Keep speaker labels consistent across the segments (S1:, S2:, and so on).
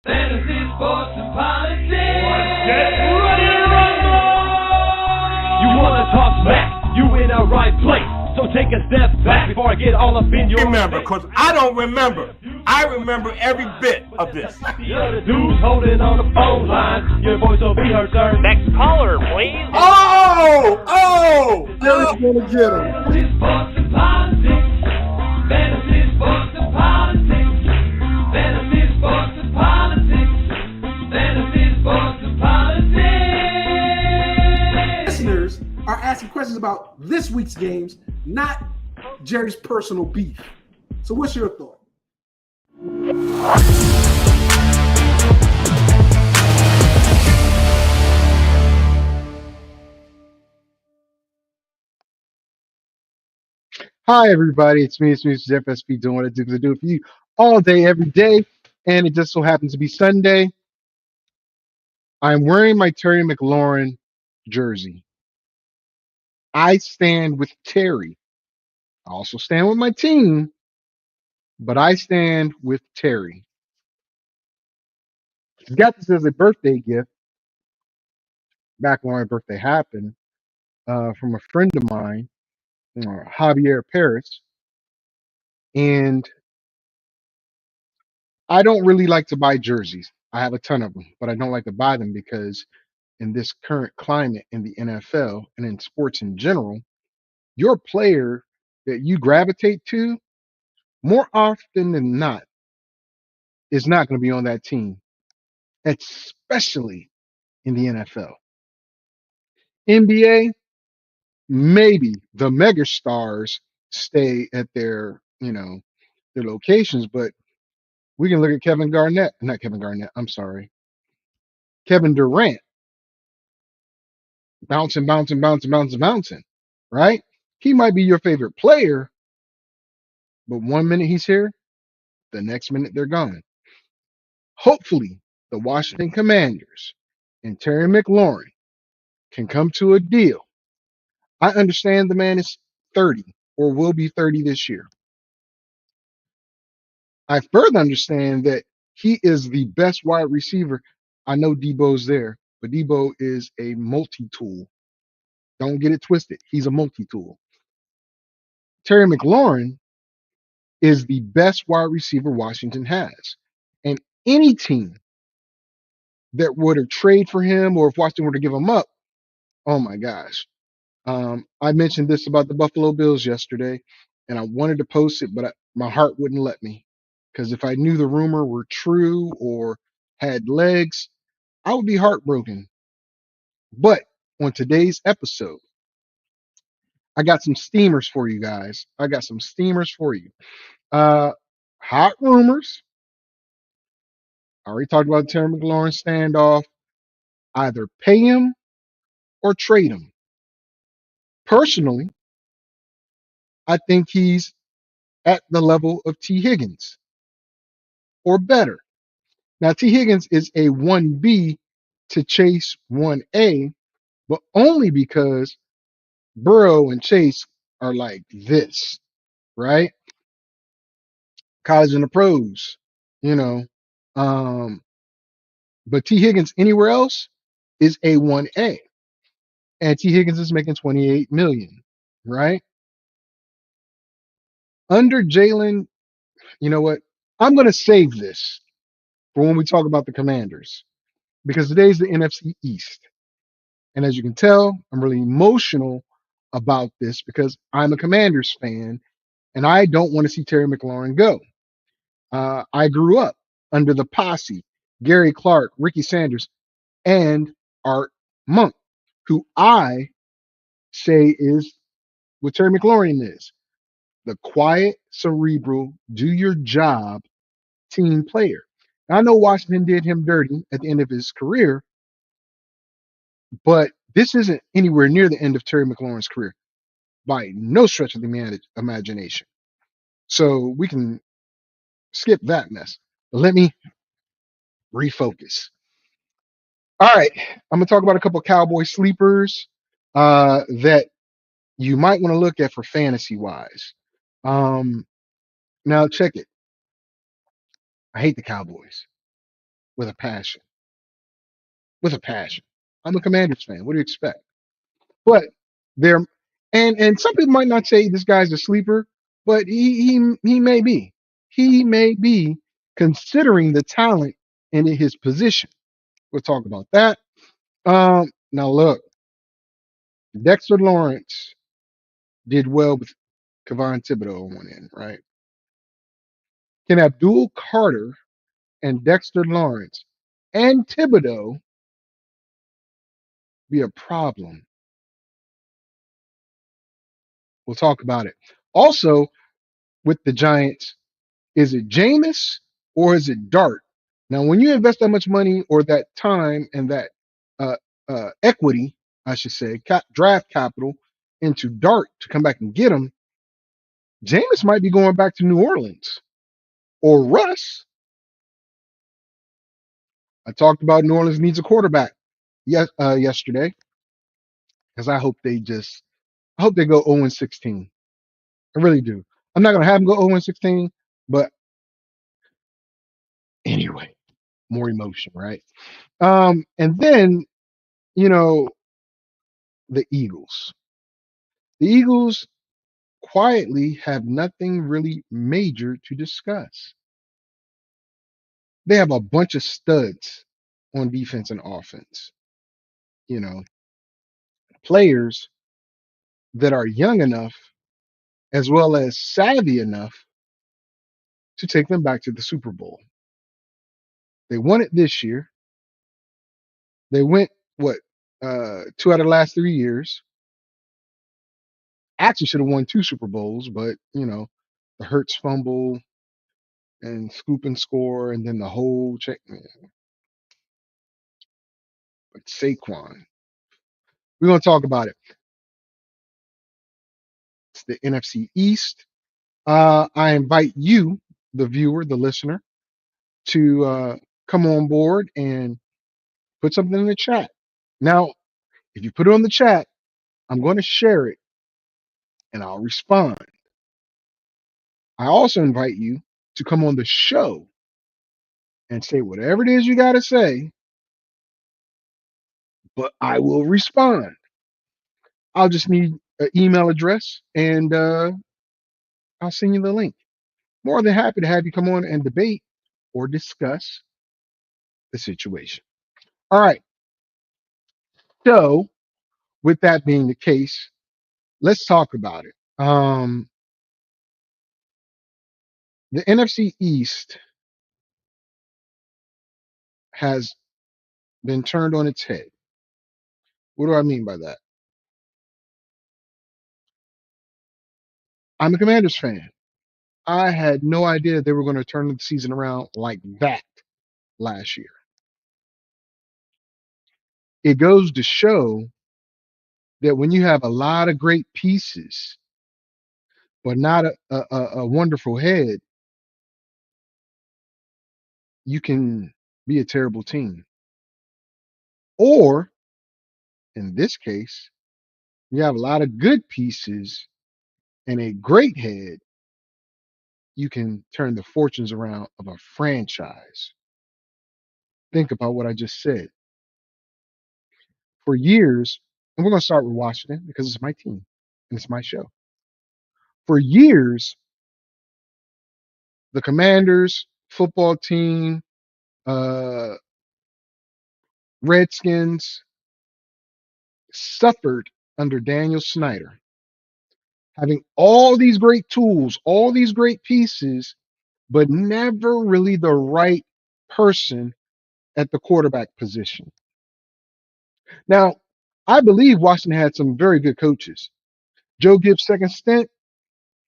S1: Fantasy, sports, and politics.
S2: Get ready to rumble!
S1: You wanna talk smack? You in the right place. So take a step back before I get all up in your
S2: Remember, because I don't remember. I remember every bit of this.
S1: The other dudes holding on the phone line. Your voice will be heard, sir.
S3: Next caller, please.
S4: Jerry's gonna get him.
S1: Fantasy, sports, and politics. Fantasy, sports, and politics. Fantasy, sports, and politics. Fantasy, sports, and politics.
S4: Listeners are asking questions about this week's games, not Jerry's personal beef. So what's your thought?
S5: Hi, everybody. It's me, Mr. FSP, doing what I do because I do it for you all day, every day. And it just so happens to be Sunday. I'm wearing my Terry McLaurin jersey. I stand with Terry. I also stand with my team, but I stand with Terry. I got this as a birthday gift back when my birthday happened from a friend of mine, Javier Paris. And I don't really like to buy jerseys. I have a ton of them, but I don't like to buy them because in this current climate in the NFL and in sports in general, your player that you gravitate to more often than not is not going to be on that team, especially in the NFL. NBA, maybe the mega stars stay at their locations, but we can look at Kevin Durant bouncing, right? He might be your favorite player, but 1 minute he's here, the next minute they're gone. Hopefully, the Washington Commanders and Terry McLaurin can come to a deal. I understand the man is 30 or will be 30 this year. I further understand that he is the best wide receiver. I know Debo's there, but Debo is a multi-tool. Don't get it twisted. He's a multi-tool. Terry McLaurin is the best wide receiver Washington has. And any team that were to trade for him or if Washington were to give him up, oh my gosh. I mentioned this about the Buffalo Bills yesterday, and I wanted to post it, but my heart wouldn't let me. Because if I knew the rumor were true or had legs, I would be heartbroken. But on today's episode, I got some steamers for you guys. Hot rumors. I already talked about the Terry McLaurin standoff. Either pay him or trade him. Personally, I think he's at the level of T. Higgins or better. Now, T. Higgins is a 1B to Chase 1A, but only because Burrow and Chase are like this, right? College and the pros, you know. But T. Higgins anywhere else is a 1A. And T. Higgins is making $28 million, right? Under Jalen, you know what? I'm going to save this for when we talk about the Commanders because today's the NFC East. And as you can tell, I'm really emotional about this because I'm a Commanders fan and I don't want to see Terry McLaurin go. I grew up under the posse, Gary Clark, Ricky Sanders, and Art Monk, who I say is what Terry McLaurin is, the quiet, cerebral, do your job team player. Now, I know Washington did him dirty at the end of his career, but this isn't anywhere near the end of Terry McLaurin's career by no stretch of the imagination. So we can skip that mess. But let me refocus. All right, I'm gonna talk about a couple of Cowboy sleepers that you might want to look at for fantasy wise. Now check it. I hate the Cowboys. with a passion. With a passion. I'm a Commanders fan. What do you expect? But there, and some people might not say this guy's a sleeper, but he may be. He may be considering the talent in his position. We'll talk about that. Now look, Dexter Lawrence did well with Kevon Thibodeau on one end, right? Can Abdul Carter and Dexter Lawrence and Thibodeau be a problem? We'll talk about it. Also, with the Giants, is it Jameis or is it Dart? Now, when you invest that much money or that time and that uh, equity, I should say, draft capital into Dart to come back and get him, Jameis might be going back to New Orleans or Russ. I talked about New Orleans needs a quarterback yesterday because I hope they go 0-16. I really do. I'm not gonna have them go 0-16, but anyway, more emotion, right? And then you know the Eagles. The Eagles quietly have nothing really major to discuss. They have a bunch of studs on defense and offense. You know, players that are young enough as well as savvy enough to take them back to the Super Bowl. They won it this year. They went what 2 out of the last 3 years. Actually, should have won 2 Super Bowls, but the Hurts fumble and scoop and score, and then the whole check. Man, but Saquon, we're gonna talk about it. It's the NFC East. I invite you, the viewer, the listener, to come on board and put something in the chat. Now, if you put it on the chat, I'm going to share it and I'll respond. I also invite you to come on the show and say whatever it is you got to say, but I will respond. I'll just need an email address and I'll send you the link. More than happy to have you come on and debate or discuss the situation. All right. So, with that being the case, let's talk about it. The NFC East has been turned on its head. What do I mean by that? I'm a Commanders fan. I had no idea they were going to turn the season around like that last year. It goes to show that when you have a lot of great pieces, but not a wonderful head, you can be a terrible team. Or in this case, you have a lot of good pieces and a great head, you can turn the fortunes around of a franchise. Think about what I just said. For years, and we're going to start with Washington because it's my team and it's my show. For years, the Commanders football team, uh, Redskins suffered under Daniel Snyder, having all these great tools, all these great pieces, but never really the right person at the quarterback position. Now, I believe Washington had some very good coaches. Joe Gibbs' second stint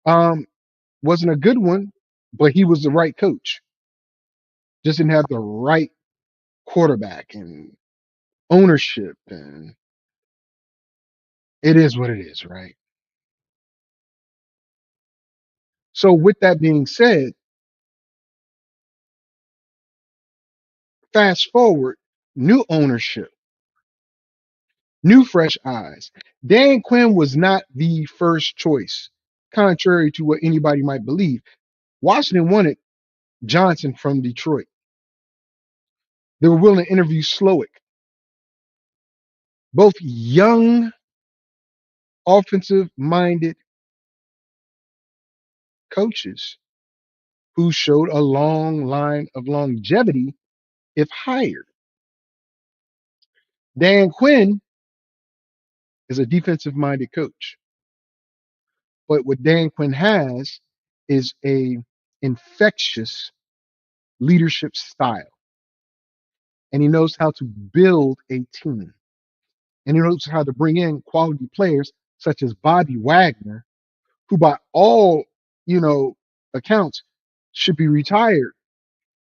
S5: um, wasn't a good one, but he was the right coach. Just didn't have the right quarterback and ownership, and it is what it is, right? So, with that being said, fast forward, new ownership, new fresh eyes. Dan Quinn was not the first choice, contrary to what anybody might believe. Washington wanted Johnson from Detroit. They were willing to interview Slowick, both young, offensive-minded coaches who showed a long line of longevity if hired. Dan Quinn is a defensive-minded coach, but what Dan Quinn has is a infectious leadership style, and he knows how to build a team, and he knows how to bring in quality players such as Bobby Wagner, who by all accounts should be retired,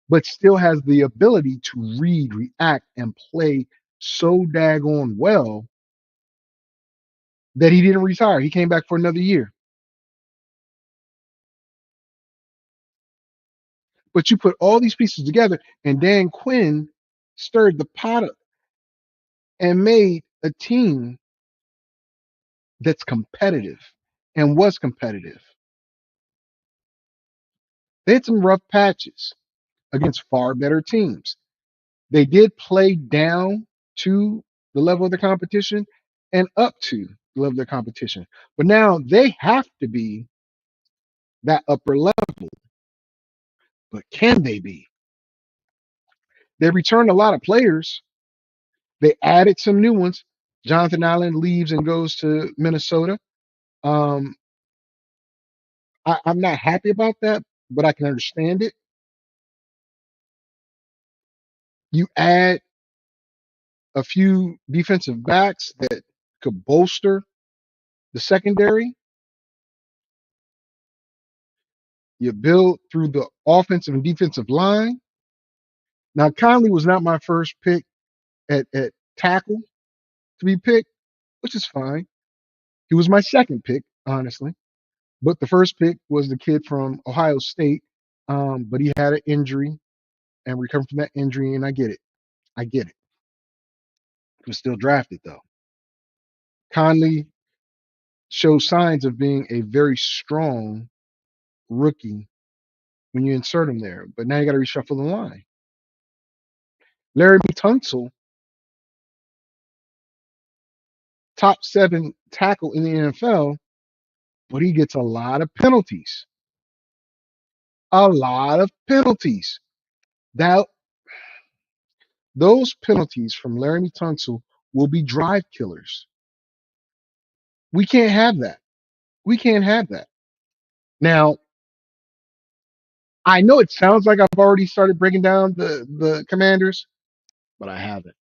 S5: but still has the ability to read, react, and play so daggone well that he didn't retire. He came back for another year. But you put all these pieces together, and Dan Quinn stirred the pot up and made a team that's competitive and was competitive. They had some rough patches against far better teams. They did play down to the level of the competition and up to the level of the competition. But now they have to be that upper level. But can they be? They returned a lot of players. They added some new ones. Jonathan Allen leaves and goes to Minnesota. Um, I'm not happy about that, but I can understand it. You add a few defensive backs that could bolster the secondary. You build through the offensive and defensive line. Now, Conley was not my first pick at tackle to be picked, which is fine. He was my second pick, honestly. But the first pick was the kid from Ohio State, but he had an injury and recovered from that injury, and I get it. I get it. He was still drafted, though. Conley shows signs of being a very strong rookie when you insert him there, but now you got to reshuffle the line. Larry Tunsil, top 7 tackle in the NFL, but he gets a lot of penalties. A lot of penalties. That those penalties from Laramie Tunsil will be drive killers. We can't have that. We can't have that. Now, I know it sounds like I've already started breaking down the Commanders, but I haven't.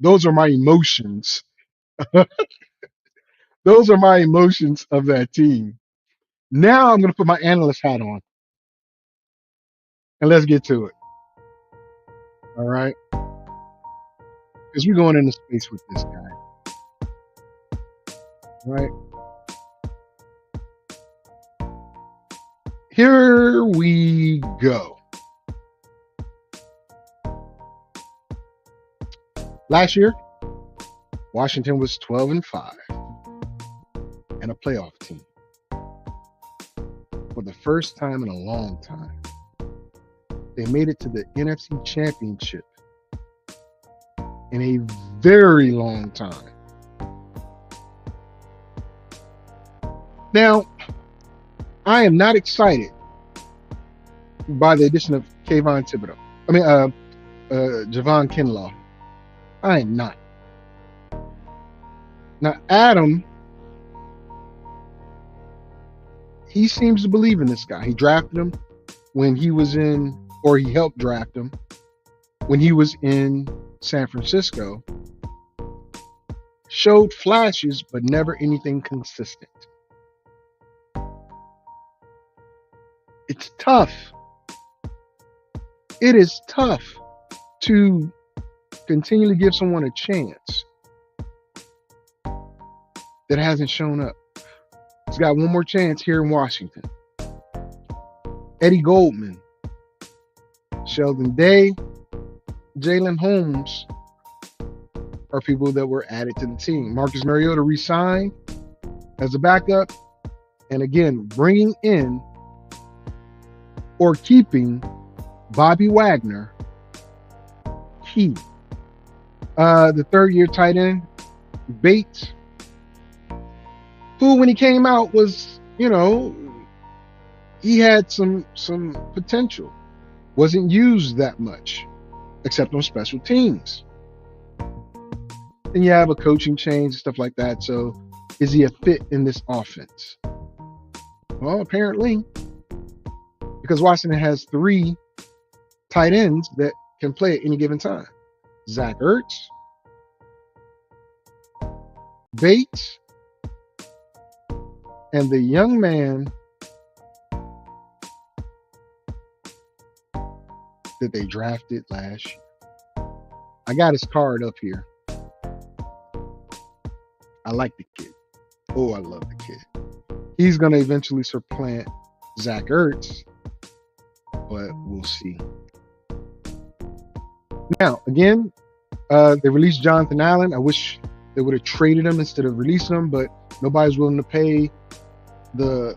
S5: Those are my emotions. Those are my emotions of that team. Now I'm going to put my analyst hat on, and let's get to it. All right? Because we're going into space with this guy. All right? Here we go. Last year, Washington was 12-5 and a playoff team. For the first time in a long time, they made it to the NFC Championship in a very long time. Now, I am not excited by the addition of Javon Kinlaw. I am not. Now, Adam, he seems to believe in this guy. He drafted him when he was in, or he helped draft him when he was in San Francisco. Showed flashes, but never anything consistent. It's tough. It is tough to continually give someone a chance that hasn't shown up. He's got one more chance here in Washington. Eddie Goldman, Sheldon Day, Jalen Holmes are people that were added to the team. Marcus Mariota re-signed as a backup. And again, bringing in or keeping Bobby Wagner FSP. The third-year tight end, Bates, who when he came out was, he had some potential. Wasn't used that much, except on special teams. Then you have a coaching change and stuff like that. So is he a fit in this offense? Well, apparently, because Washington has 3 tight ends that can play at any given time. Zach Ertz, Bates, and the young man that they drafted last year. I got his card up here. I like the kid. Oh, I love the kid. He's going to eventually supplant Zach Ertz, but we'll see. Now, again, they released Jonathan Allen. I wish they would have traded him instead of releasing him, but nobody's willing to pay the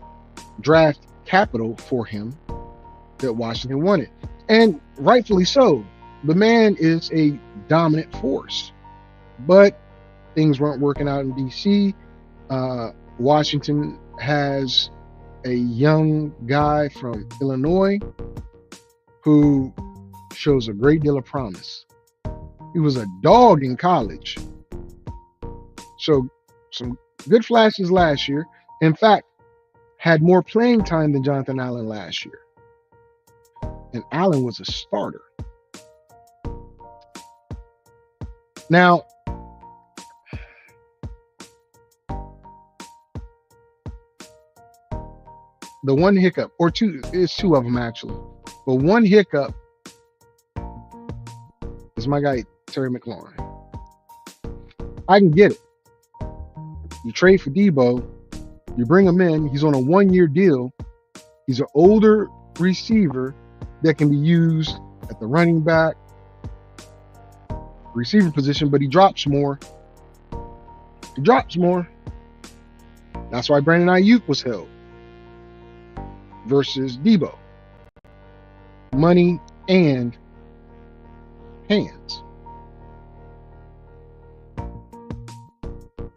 S5: draft capital for him that Washington wanted. And rightfully so. The man is a dominant force. But things weren't working out in D.C. Washington has a young guy from Illinois who shows a great deal of promise. He was a dog in college. So some good flashes last year. In fact, had more playing time than Jonathan Allen last year. And Allen was a starter. Now, the one hiccup, or two, it's 2 of them actually, but one hiccup is my guy, Terry McLaurin. I can get it. You trade for Debo, you bring him in, he's on a 1-year deal. He's an older receiver that can be used at the running back, receiver position, but he drops more. He drops more. That's why Brandon Ayuk was held versus Debo. Money and hands.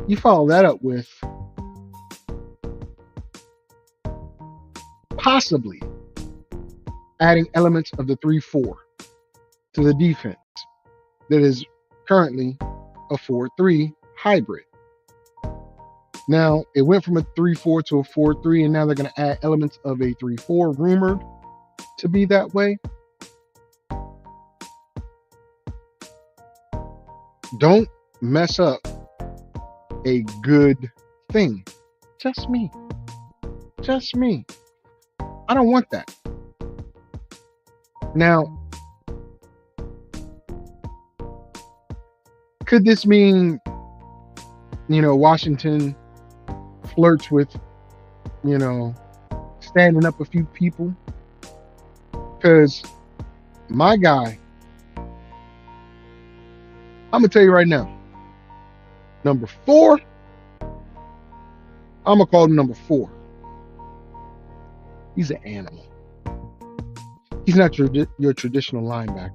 S5: You follow that up with possibly adding elements of the 3-4 to the defense that is currently a 4-3 hybrid. Now, it went from a 3-4 to a 4-3, and now they're going to add elements of a 3-4, rumored to be that way. Don't mess up a good thing. Just me. Just me. I don't want that. Now, could this mean, Washington flirts with, standing up a few people? Because my guy, I'm going to tell you right now, number 4, I'm going to call him number 4. He's an animal. He's not your traditional linebacker.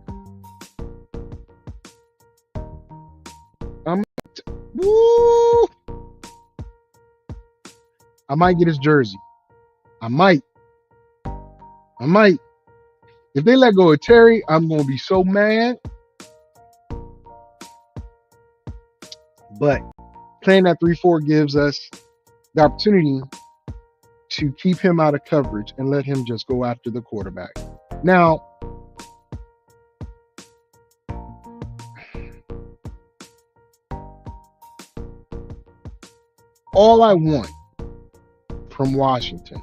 S5: I might get his jersey. I might. If they let go of Terry, I'm going to be so mad. But playing that 3-4 gives us the opportunity to keep him out of coverage and let him just go after the quarterback. Now, all I want from Washington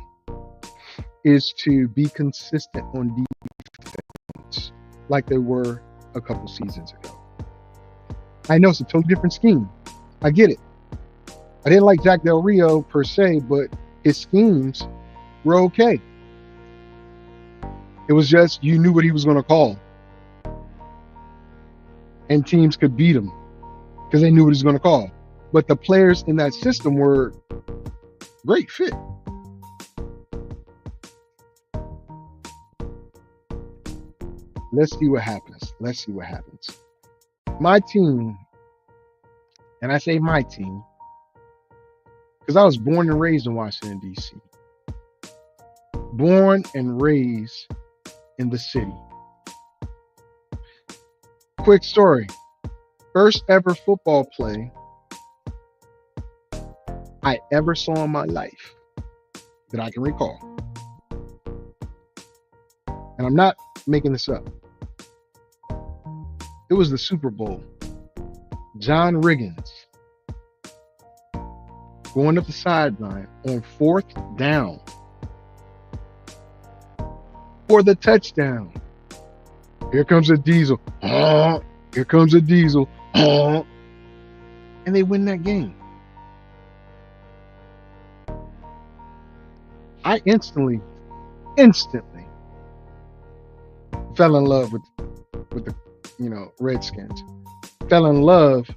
S5: is to be consistent on defense like they were a couple seasons ago. I know it's a totally different scheme. I get it. I didn't like Jack Del Rio per se, but his schemes were okay. It was just you knew what he was going to call. And teams could beat him because they knew what he was going to call. But the players in that system were great fit. Let's see what happens. My team, and I say my team, because I was born and raised in Washington, D.C. Born and raised in the city. Quick story. First ever football play I ever saw in my life that I can recall. And I'm not making this up. It was the Super Bowl. John Riggins going up the sideline on 4th down for the touchdown. Here comes a diesel. Here comes a diesel. And they win that game. I instantly fell in love with the Redskins. Fell in love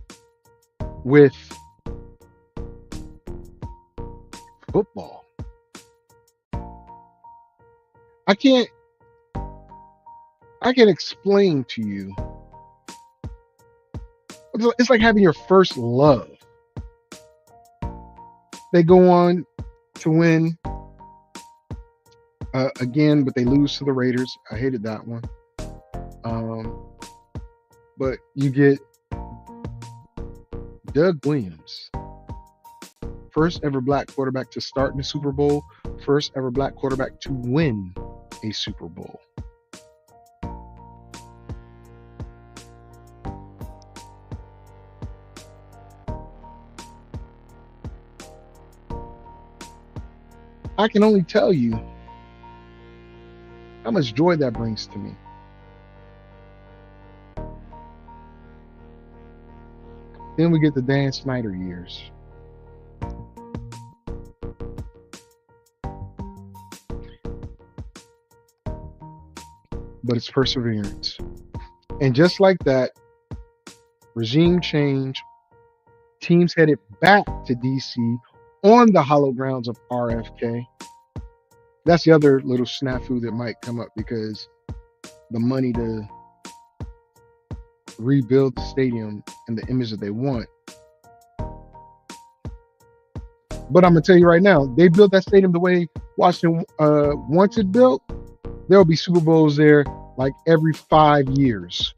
S5: with football. I can't explain to you. It's like having your first love. They go on to win again, but they lose to the Raiders. I hated that one. But you get Doug Williams, first ever black quarterback to start in the Super Bowl, first ever black quarterback to win a Super Bowl. I can only tell you how much joy that brings to me. Then we get the Dan Snyder years. But it's perseverance. And just like that, regime change, teams headed back to DC on the hollow grounds of RFK. That's the other little snafu that might come up, because the money to rebuild the stadium and the image that they want. But I'm gonna tell you right now, they built that stadium the way Washington wants it built. There'll be Super Bowls there like every 5 years.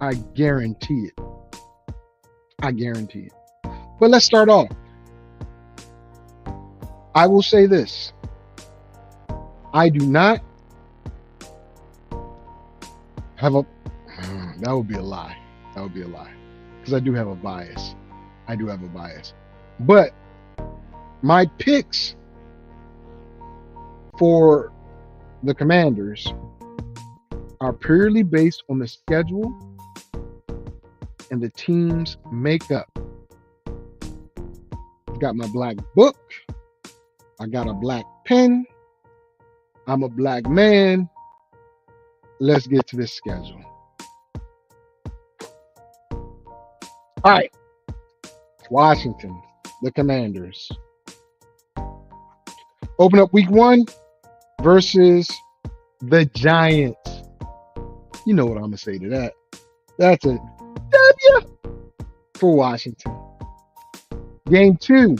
S5: I guarantee it. I guarantee it. But let's start off. I will say this. I do not have a... That would be a lie. That would be a lie. Because I do have a bias. I do have a bias. But my picks for the Commanders are purely based on the schedule and the team's makeup. I've got my black book. I got a black pen. I'm a black man. Let's get to this schedule. All right. Washington, the Commanders. Open up week 1 versus the Giants. You know what I'm going to say to that. That's a W for Washington. Game 2,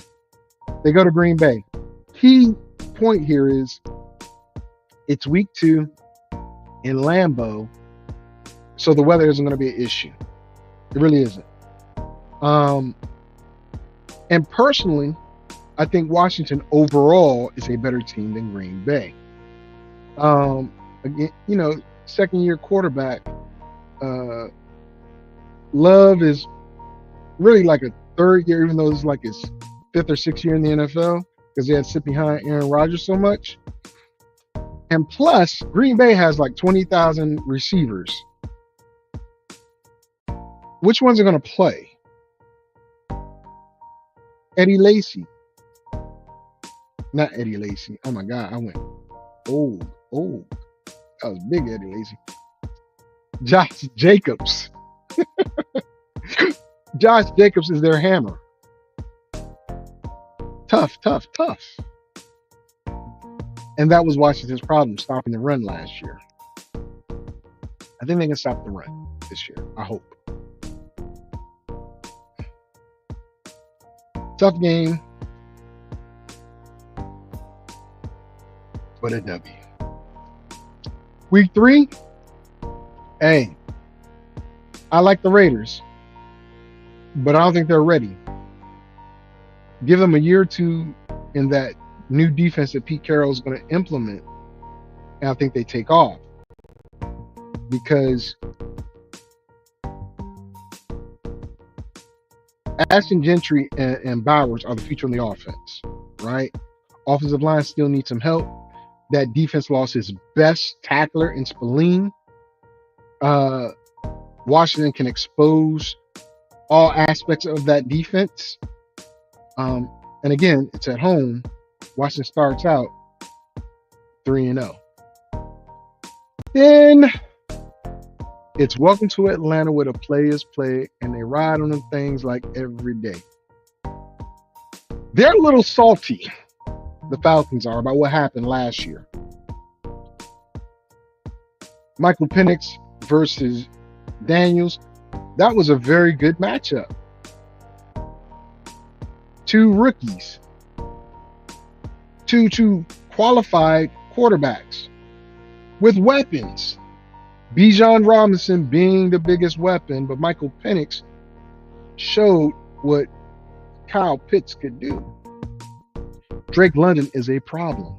S5: they go to Green Bay. Key point here is it's week 2 in Lambeau, so the weather isn't going to be an issue. It really isn't. And personally, I think Washington overall is a better team than Green Bay. Again, second-year quarterback. Love is really like a third year, even though it's like his 5th or 6th year in the NFL, because they had to sit behind Aaron Rodgers so much. And plus, Green Bay has like 20,000 receivers. Which ones are going to play? Eddie Lacy. Not Eddie Lacy. Oh my God, I went old. That was big Eddie Lacy. Josh Jacobs. Josh Jacobs is their hammer. Tough. And that was Washington's problem, stopping the run last year. I think they can stop the run this year. I hope. Tough game, but a W. Week 3, hey, I like the Raiders, but I don't think they're ready. Give them a year or two in that new defense that Pete Carroll is going to implement, and I think they take off. Because Ashton Gentry and Bowers are the future on the offense, right? Offensive line still needs some help. That defense lost his best tackler in Spillane. Washington can expose all aspects of that defense. And again, it's at home. Washington starts out 3-0. Then it's welcome to Atlanta where the players play and they ride on them things like every day. They're a little salty, the Falcons are, about what happened last year. Michael Penix versus Daniels, that was a very good matchup. Two rookies, two qualified quarterbacks with weapons. Bijan Robinson being the biggest weapon, but Michael Penix showed what Kyle Pitts could do. Drake London is a problem,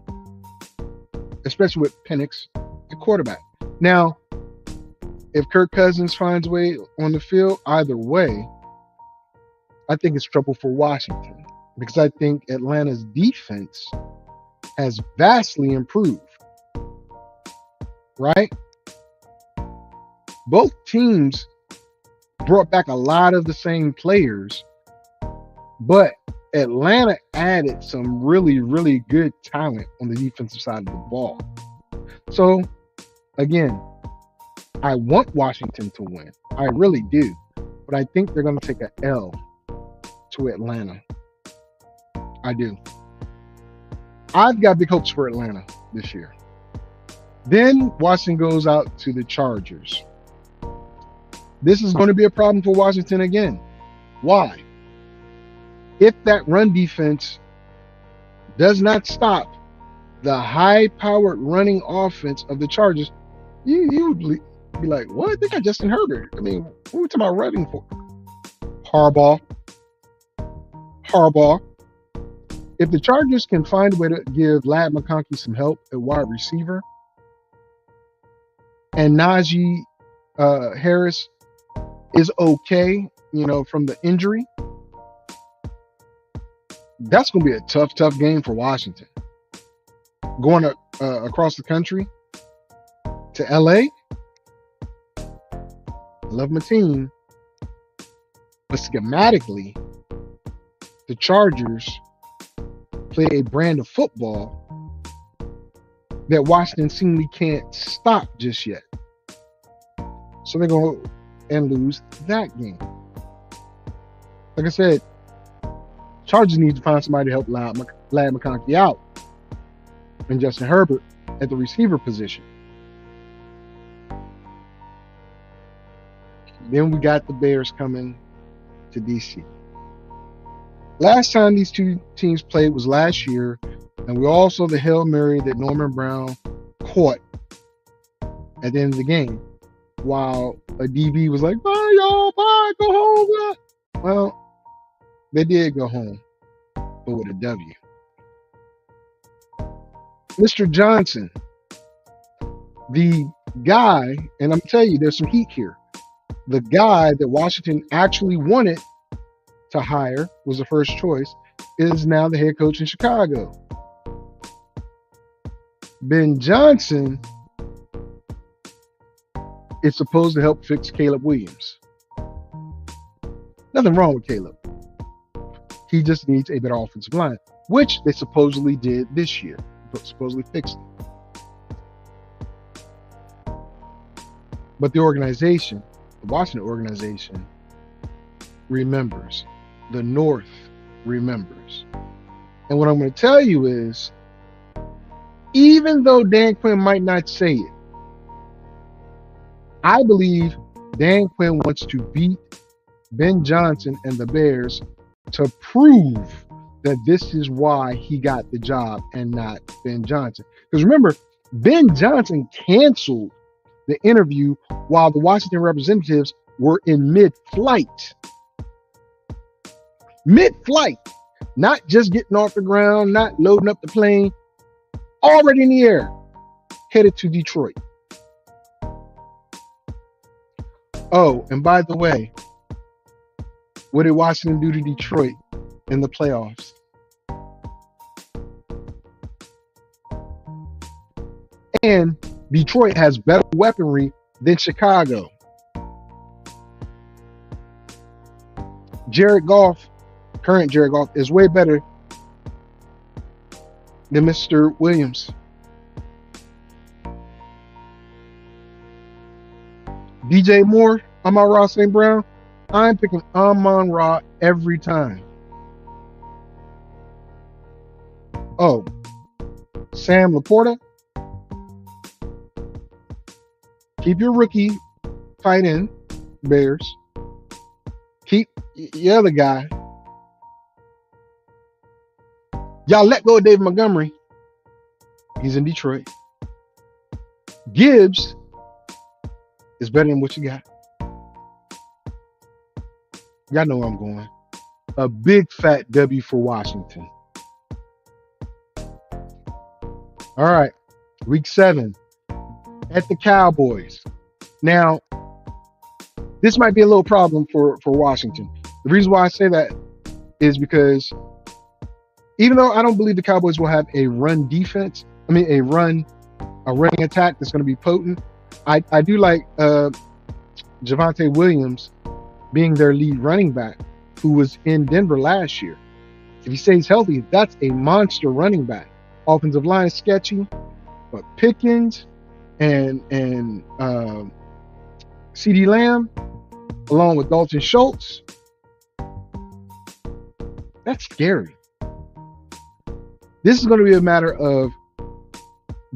S5: especially with Penix, the quarterback. Now, if Kirk Cousins finds a way on the field, either way, I think it's trouble for Washington because I think Atlanta's defense has vastly improved, right? Both teams brought back a lot of the same players, but Atlanta added some really, really good talent on the defensive side of the ball. So, again, I want Washington to win. I really do. But I think they're going to take an L to Atlanta. I do. I've got big hopes for Atlanta this year. Then Washington goes out to the Chargers. This is going to be a problem for Washington again. Why? If that run defense does not stop the high-powered running offense of the Chargers, you would be like, what? They got Justin Herbert. I mean, what are we talking about running for? Harbaugh. If the Chargers can find a way to give Ladd McConkey some help at wide receiver, and Najee Harris is okay, from the injury, that's going to be a tough game for Washington. Going across the country to LA, I love my team, but schematically, the Chargers play a brand of football that Washington seemingly can't stop just yet. So they're going to and lose that game. Like I said, Chargers need to find somebody to help Ladd McConkey out and Justin Herbert at the receiver position. Then we got the Bears coming to DC. Last time these two teams played was last year, and we all saw the Hail Mary that Norman Brown caught at the end of the game, while a DB was like, bye, y'all, bye, go home. Bye. Well, they did go home, but with a W. Mr. Johnson, the guy, and I'm telling you, there's some heat here. The guy that Washington actually wanted to hire, was the first choice, is now the head coach in Chicago. Ben Johnson is supposed to help fix Caleb Williams. Nothing wrong with Caleb. He just needs a better offensive line, which they supposedly did this year, but supposedly fixed it. But the organization, the Washington organization, remembers. The North remembers. And what I'm going to tell you is, even though Dan Quinn might not say it, I believe Dan Quinn wants to beat Ben Johnson and the Bears to prove that this is why he got the job and not Ben Johnson. Because remember, Ben Johnson canceled the interview while the Washington representatives were in mid-flight. Mid-flight. Not just getting off the ground, not loading up the plane, already in the air, headed to Detroit. Oh, and by the way, what did Washington do to Detroit in the playoffs? And Detroit has better weaponry than Chicago. Jared Goff, current Jared Goff, is way better than Mr. Williams. DJ Moore, Amon-Ra St. Brown, I'm picking Amon-Ra every time. Oh, Sam Laporta, keep your rookie tight end, Bears. Keep the other guy. Y'all let go of David Montgomery. He's in Detroit. Gibbs is better than what you got. Y'all know where I'm going. A big fat W for Washington. All right. Week 7 at the Cowboys. Now, this might be a little problem for Washington. The reason why I say that is because even though I don't believe the Cowboys will have a run defense, a running attack that's going to be potent, I do like Javonte Williams being their lead running back, who was in Denver last year. If he stays healthy, that's a monster running back. Offensive line is sketchy, but Pickens and CeeDee Lamb, along with Dalton Schultz, that's scary. This is going to be a matter of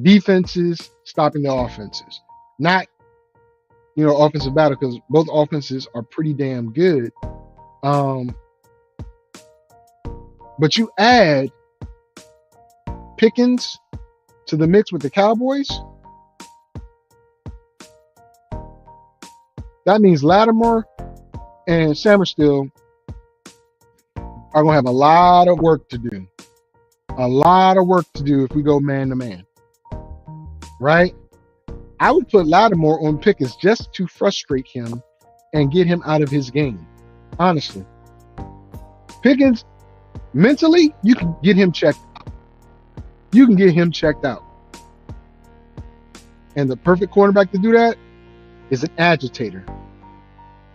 S5: defenses stopping the offenses, not offensive battle, because both offenses are pretty damn good. But you add Pickens to the mix with the Cowboys, that means Lattimore and Summerstill are going to have a lot of work to do. A lot of work to do if we go man to man. Right? I would put Lattimore on Pickens just to frustrate him and get him out of his game. Honestly. Pickens, mentally, you can get him checked out. You can get him checked out. And the perfect cornerback to do that is an agitator.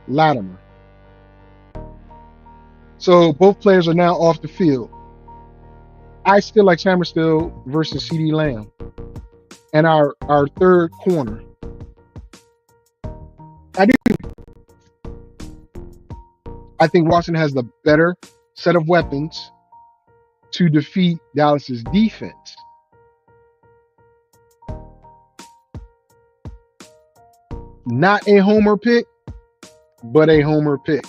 S5: Lattimore. So both players are now off the field. I still like Summerstill versus CeeDee Lamb. And our third corner. I think Washington has the better set of weapons to defeat Dallas's defense. Not a homer pick, but a homer pick.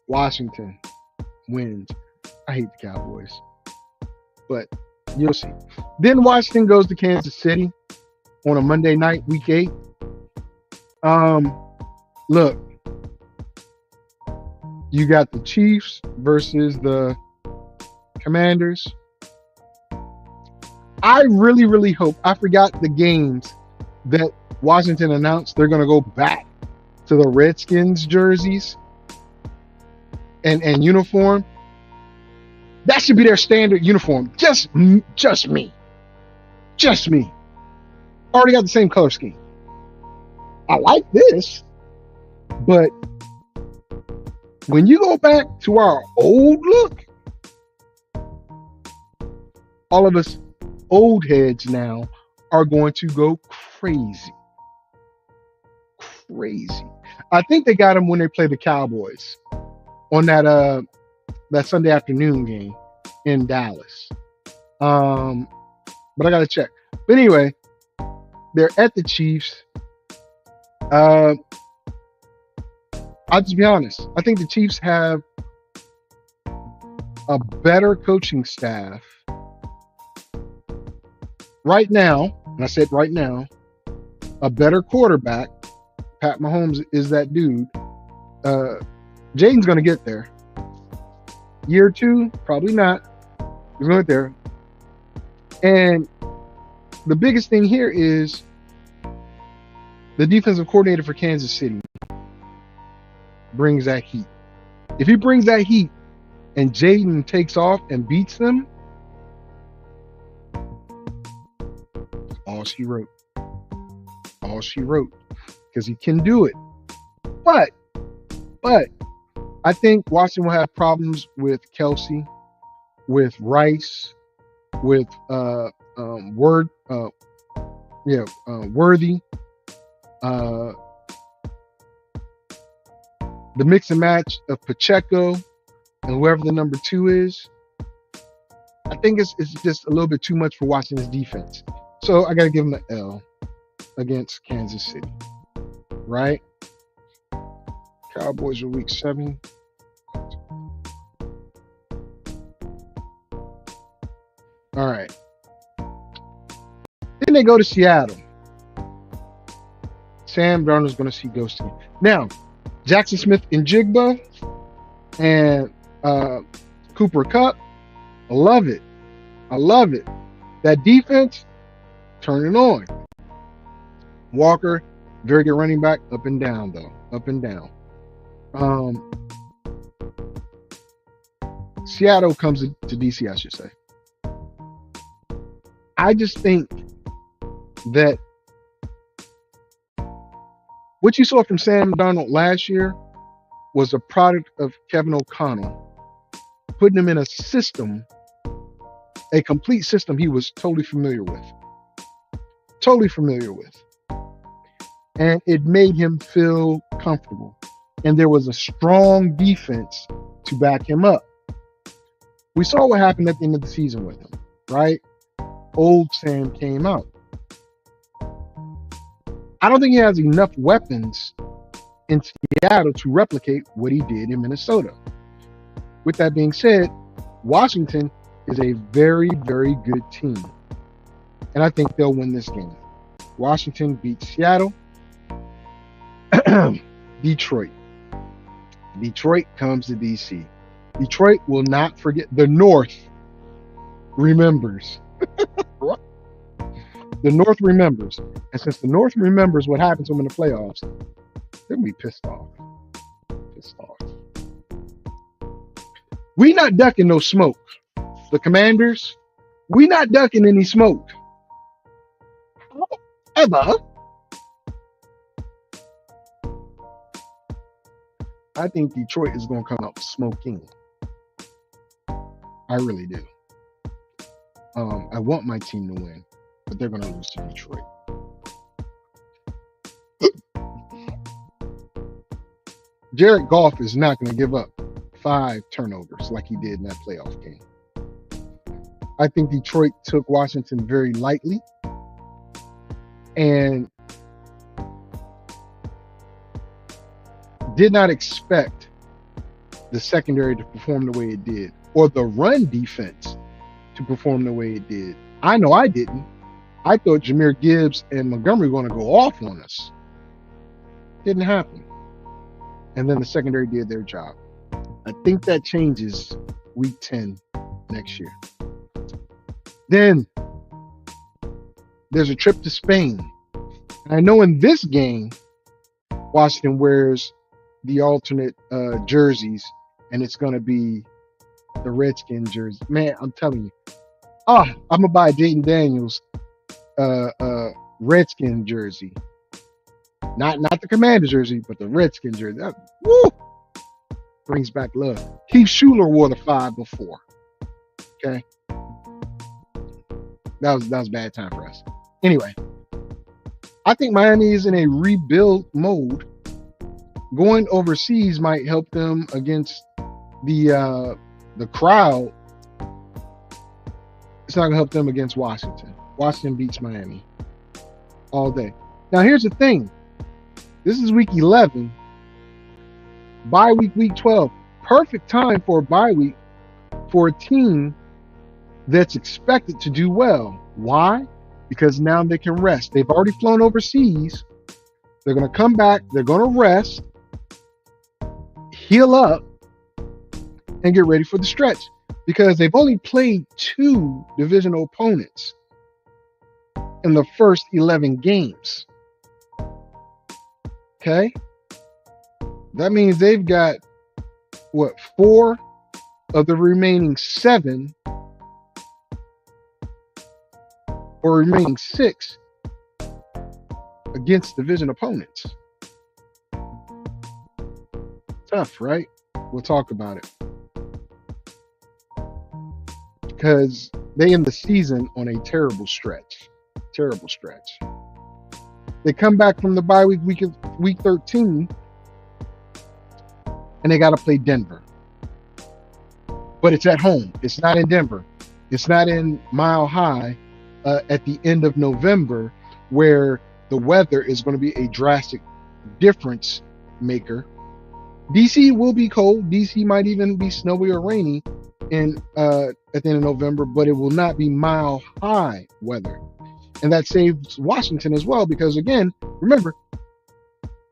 S5: Washington wins. I hate the Cowboys, but you'll see. Then Washington goes to Kansas City on a Monday night, week 8. Look, you got the Chiefs versus the Commanders. I really, really hope, I forgot the games that Washington announced they're going to go back to the Redskins jerseys and uniform. That should be their standard uniform. Just me. Already got the same color scheme. I like this, but when you go back to our old look, all of us old heads now are going to go crazy. I think they got them when they play the Cowboys on that Sunday afternoon game in Dallas. But I gotta check. But anyway, they're at the Chiefs. Uh, I'll just be honest. I think the Chiefs have a better coaching staff right now, and I said right now, a better quarterback. Pat Mahomes is that dude. Jaden's going to get there. Year 2, probably not. He's going to get there. And the biggest thing here is the defensive coordinator for Kansas City brings that heat. If he brings that heat and Jaden takes off and beats them, all she wrote. All she wrote. Because he can do it. But I think Washington will have problems with Kelsey, with Rice, with Worthy. The mix and match of Pacheco and whoever the number 2 is. I think it's just a little bit too much for Washington's defense. So I got to give them an L against Kansas City. Right? Cowboys are week 7. All right. Then they go to Seattle. Sam Darnold's going to see ghosting. Now, Jackson Smith and Jigba and Cooper Kupp. I love it. I love it. That defense, turn it on. Walker, very good running back, up and down though. Up and down. Seattle comes to DC, I should say. I just think that what you saw from Sam Darnold last year was a product of Kevin O'Connell putting him in a system, a complete system he was totally familiar with. Totally familiar with. And it made him feel comfortable. And there was a strong defense to back him up. We saw what happened at the end of the season with him, right? Old Sam came out. I don't think he has enough weapons in Seattle to replicate what he did in Minnesota. With that being said, Washington is a very, very good team. And I think they'll win this game. Washington beats Seattle. Detroit. Detroit comes to DC. Detroit will not forget. The North remembers. The North remembers. And since the North remembers what happened to them in the playoffs, they'll be pissed off. Pissed off. We not ducking no smoke. The Commanders, we not ducking any smoke. Ever. I think Detroit is going to come out smoking. I really do. I want my team to win, but they're going to lose to Detroit. Jared Goff is not going to give up 5 turnovers like he did in that playoff game. I think Detroit took Washington very lightly and did not expect the secondary to perform the way it did or the run defense to perform the way it did. I know I didn't. I thought Jahmyr Gibbs and Montgomery were going to go off on us. Didn't happen. And then the secondary did their job. I think that changes week 10 next year. Then there's a trip to Spain. And I know in this game, Washington wears the alternate jerseys, and it's going to be the Redskin jersey. Man, I'm telling you. I'm going to buy Jaden Daniels Redskin jersey. Not the Commander jersey, but the Redskin jersey. Woo! Brings back love. Keith Schuler wore the 5 before. Okay? That was a bad time for us. Anyway, I think Miami is in a rebuild mode. Going overseas might help them against the crowd. It's not going to help them against Washington. Washington beats Miami all day. Now, here's the thing. This is week 11. Bye week, week 12. Perfect time for a bye week for a team that's expected to do well. Why? Because now they can rest. They've already flown overseas. They're going to come back. They're going to rest, heal up, and get ready for the stretch. Because they've only played 2 divisional opponents in the first 11 games. Okay? That means they've got, 4 of the remaining 7 or remaining 6 against division opponents. Tough, right? We'll talk about it. Because they end the season on a terrible stretch. Terrible stretch. They come back from the bye week 13, and they got to play Denver. But it's at home. It's not in Denver. It's not in Mile High at the end of November, where the weather is going to be a drastic difference maker. DC will be cold. DC might even be snowy or rainy at the end of November, but it will not be Mile High weather. And that saves Washington as well, because again, remember,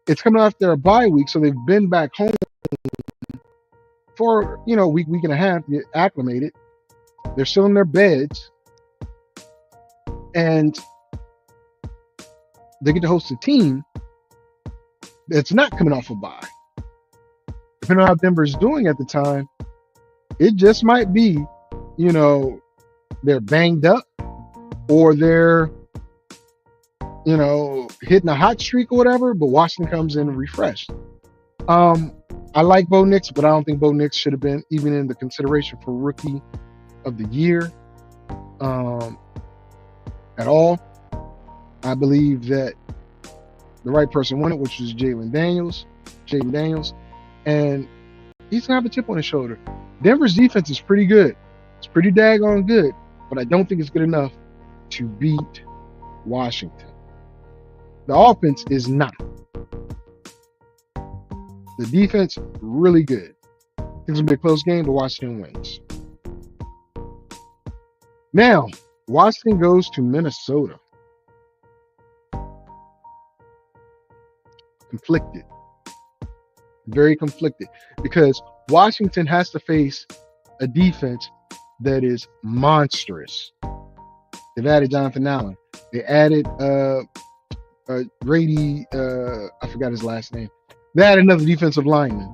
S5: it's coming off their bye week, so they've been back home for a week and a half, get acclimated. They're still in their beds, and they get to host a team that's not coming off a bye. Depending on how Denver's doing at the time, it just might be, they're banged up, or they're, hitting a hot streak or whatever, but Washington comes in refreshed. I like Bo Nix, but I don't think Bo Nix should have been even in the consideration for Rookie of the Year at all. I believe that the right person won it, which was Jaden Daniels, and he's gonna have a chip on his shoulder. Denver's defense is pretty good. It's pretty daggone good, but I don't think it's good enough to beat Washington. The offense is not. The defense, really good. I think it's gonna be a close game, but Washington wins. Now, Washington goes to Minnesota. Conflicted. Very conflicted, because Washington has to face a defense that is monstrous. They've added Jonathan Allen. They added Grady, I forgot his last name. They added another defensive lineman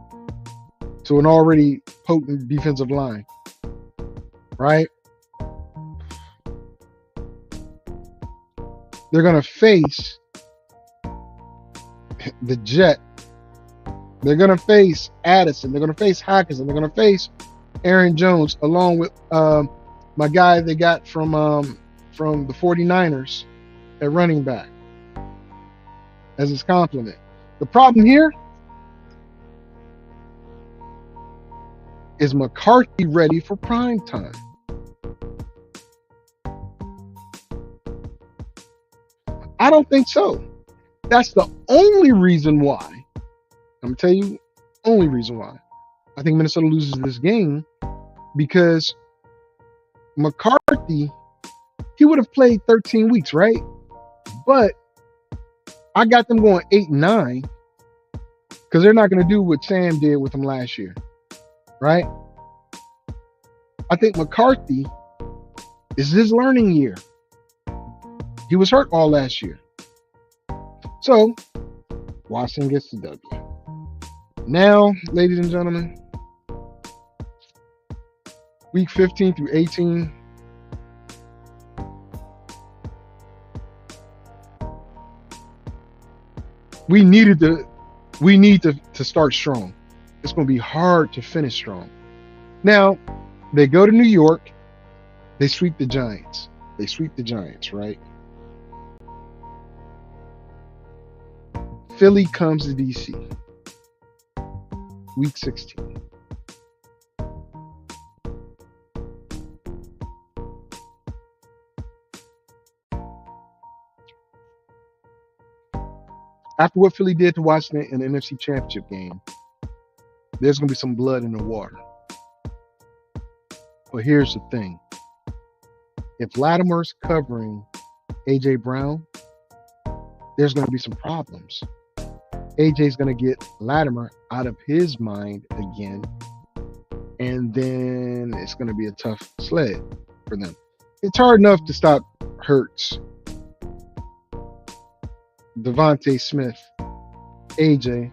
S5: to an already potent defensive line, right? They're going to face the Jet. They're going to face Addison. They're going to face Hawkinson. They're going to face Aaron Jones, along with my guy they got from the 49ers at running back as his complement. The problem here is McCarthy ready for prime time. I don't think so. That's the only reason why. I'm going to tell you, only reason why I think Minnesota loses this game, because McCarthy, he would have played 13 weeks, right? But I got them going 8-9 because they're not going to do what Sam did with him last year, right? I think McCarthy is his learning year. He was hurt all last year. So, Washington gets the W. Now, ladies and gentlemen, week 15 through 18. We need to start strong. It's going to be hard to finish strong. Now, they go to New York. They sweep the Giants. Right? Philly comes to DC. Week 16. After what Philly did to Washington in the NFC Championship game, there's going to be some blood in the water. But here's the thing. If Latimer's covering A.J. Brown, there's going to be some problems. A.J.'s going to get Latimer out of his mind again, and then it's going to be a tough sled for them. It's hard enough to stop Hurts, Devontae Smith, A.J.,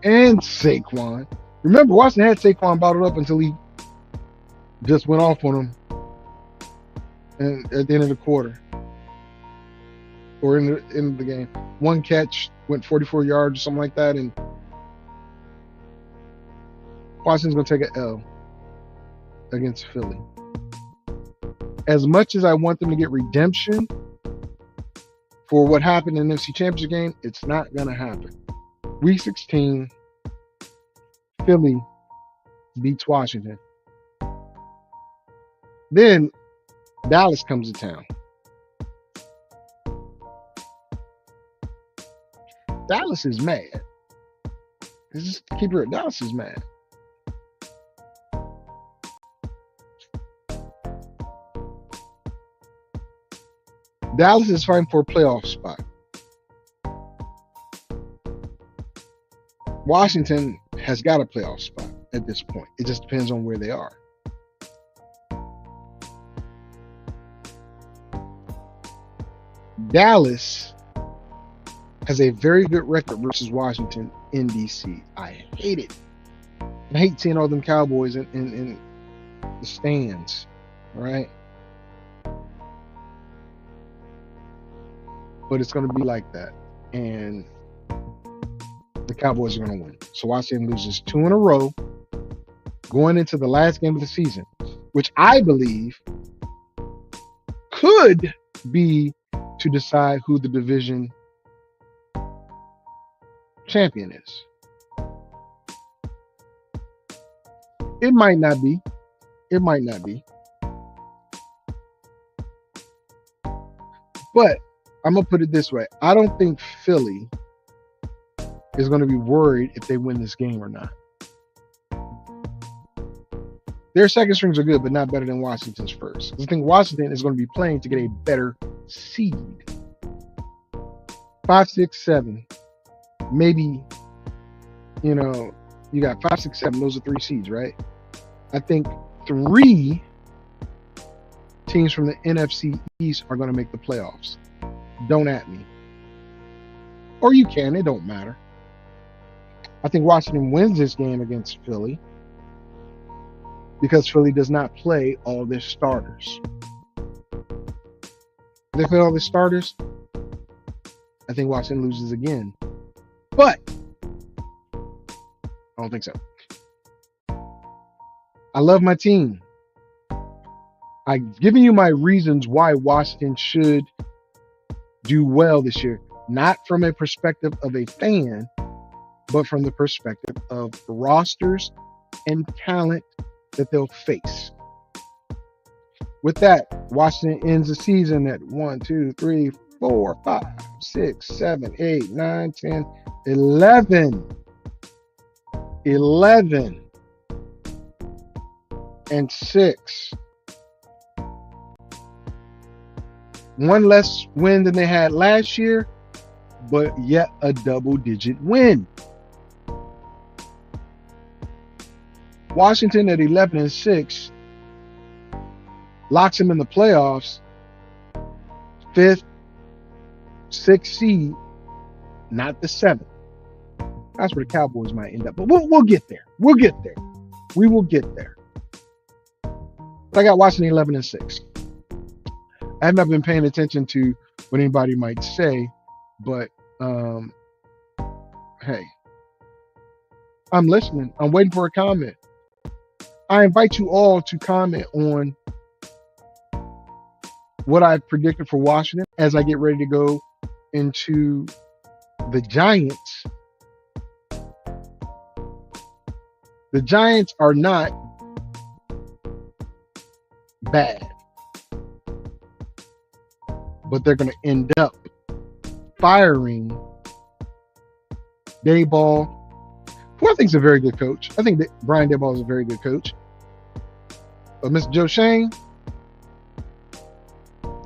S5: and Saquon. Remember, Washington had Saquon bottled up until he just went off on him at the end of the quarter or in the end of the game. One catch, went 44 yards or something like that, and Washington's going to take an L against Philly. As much as I want them to get redemption for what happened in the NFC Championship game, it's not going to happen. Week 16, Philly beats Washington. Then Dallas comes to town. Dallas is mad. Just keep it real. Dallas is mad. Dallas is fighting for a playoff spot. Washington has got a playoff spot at this point. It just depends on where they are. Dallas has a very good record versus Washington in DC. I hate it. I hate seeing all them Cowboys in the stands. All right. But it's going to be like that. And the Cowboys are going to win. So Washington loses 2 in a row going into the last game of the season, which I believe could be to decide who the division champion is. It might not be. It might not be. But I'm going to put it this way. I don't think Philly is going to be worried if they win this game or not. Their second strings are good, but not better than Washington's first. I think Washington is going to be playing to get a better seed. 5, 6, 7. Maybe, you got 5, 6, 7. Those are 3 seeds, right? I think 3 teams from the NFC East are going to make the playoffs. Don't at me. Or you can. It don't matter. I think Washington wins this game against Philly because Philly does not play all their starters. If they play all their starters, I think Washington loses again. But I don't think so. I love my team. I've given you my reasons why Washington should do well this year, not from a perspective of a fan, but from the perspective of rosters and talent that they'll face. With that, Washington ends the season at 1, 2, 3, 4, 5, 6, 7, 8, 9, 10, 11. 11 and 6. One less win than they had last year, but yet a double-digit win. Washington at 11 and 6 locks them in the playoffs, 5th, 6th seed, not the 7th. That's where the Cowboys might end up, but we'll get there. We'll get there. We will get there. I got Washington 11 and 6. I have not been paying attention to what anybody might say, but hey, I'm listening. I'm waiting for a comment. I invite you all to comment on what I've predicted for Washington as I get ready to go into the Giants. The Giants are not bad, but they're going to end up firing Dayball, who I think is a very good coach. I think that Brian Dayball is a very good coach. But Mr. Joe Shane,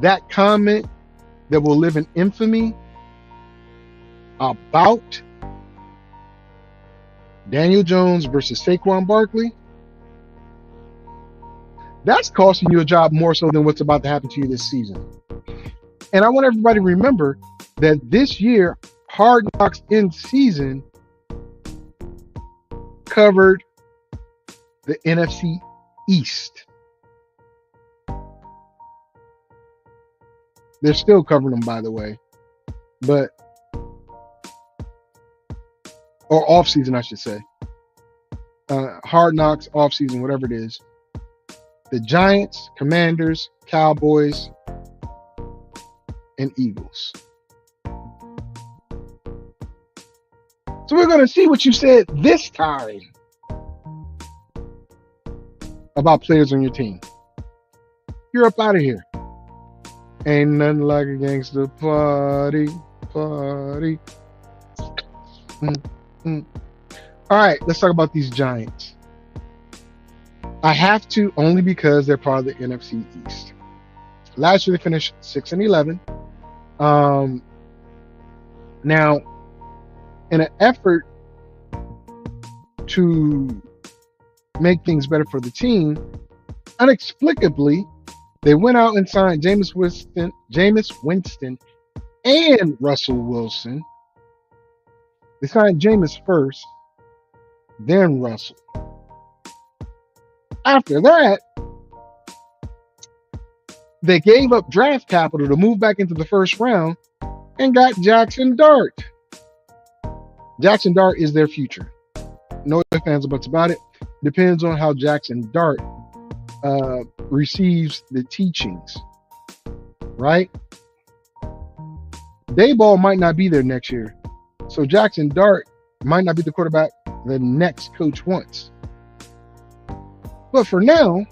S5: that comment that will live in infamy about Daniel Jones versus Saquon Barkley, that's costing you a job more so than what's about to happen to you this season. And I want everybody to remember that this year, Hard Knocks in season covered the NFC East. They're still covering them, by the way, or off season, I should say. Hard Knocks off season, whatever it is. The Giants, Commanders, Cowboys, and Eagles. So we're going to see what you said this time about players on your team. You're up out of here. Ain't nothing like a gangster party. All right, let's talk about these Giants. I have to, only because they're part of the NFC East. Last year they finished 6-11. Now, in an effort to make things better for the team, inexplicably, they went out and signed Jameis Winston and Russell Wilson. They signed Jameis first, then Russell. After that, they gave up draft capital to move back into the first round and got Jackson Dart. Jackson Dart is their future. No ifs, ands, or buts about it. Depends on how Jackson Dart receives the teachings, right? Dayball might not be there next year, so Jackson Dart might not be the quarterback the next coach wants. But for now,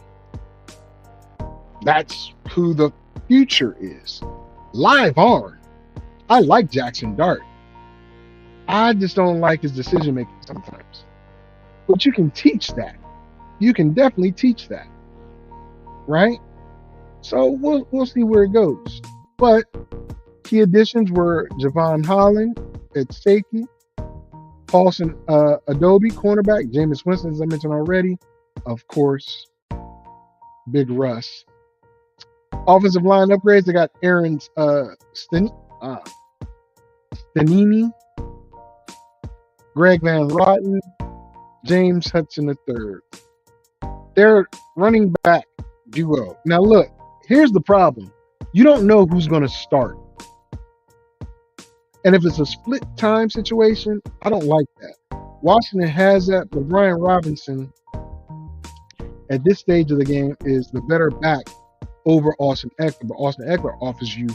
S5: that's who the future is. Live on. I like Jackson Dart. I just don't like his decision making sometimes. But you can teach that. You can definitely teach that. Right? So we'll see where it goes. But key additions were Javon Holland at safety, Paulson Adobe, cornerback, Jameis Winston, as I mentioned already, of course, Big Russ. Offensive line upgrades, they got Aaron Stanini, Greg Van Rotten, James Hudson III. They're running back duo. Now look, here's the problem. You don't know who's going to start. And if it's a split time situation, I don't like that. Washington has that, but Brian Robinson at this stage of the game is the better back over Austin Eckler, but Austin Eckler offers you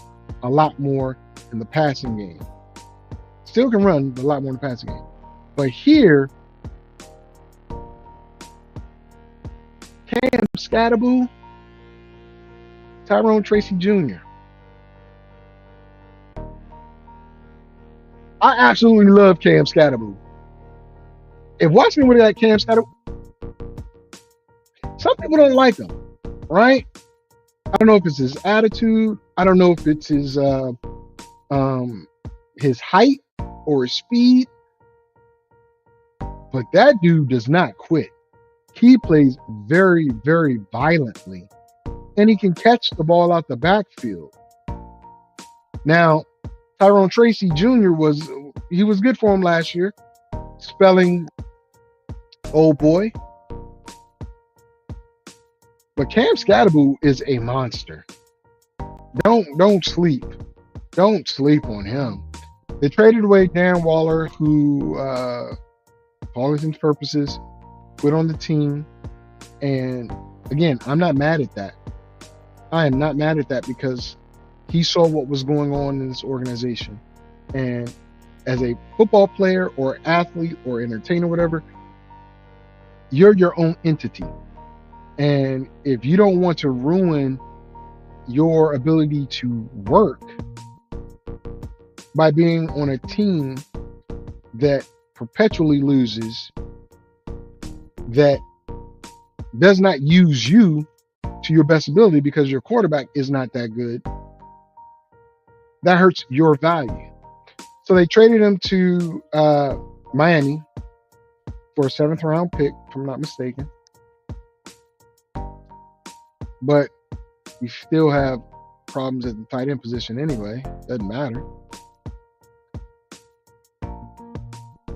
S5: a lot more in the passing game. Still can run, but a lot more in the passing game. But here, Cam Scatterboo, Tyrone Tracy Jr. I absolutely love Cam Scatterboo. If Washington would have got Cam Scatterboo, some people don't like him, right? I don't know if it's his attitude. I don't know if it's his height or his speed. But that dude does not quit. He plays very, very violently. And he can catch the ball out the backfield. Now, Tyrone Tracy Jr. was good for him last year. Spelling old boy. But Cam Scatterboo is a monster. Don't sleep. Don't sleep on him. They traded away Dan Waller, who, for all intents and purposes, quit on the team. And again, I'm not mad at that. I am not mad at that because he saw what was going on in this organization. And as a football player or athlete or entertainer, whatever, you're your own entity. And if you don't want to ruin your ability to work by being on a team that perpetually loses, that does not use you to your best ability because your quarterback is not that good, that hurts your value. So they traded him to Miami for a 7th round pick, if I'm not mistaken. But you still have problems at the tight end position anyway. Doesn't matter.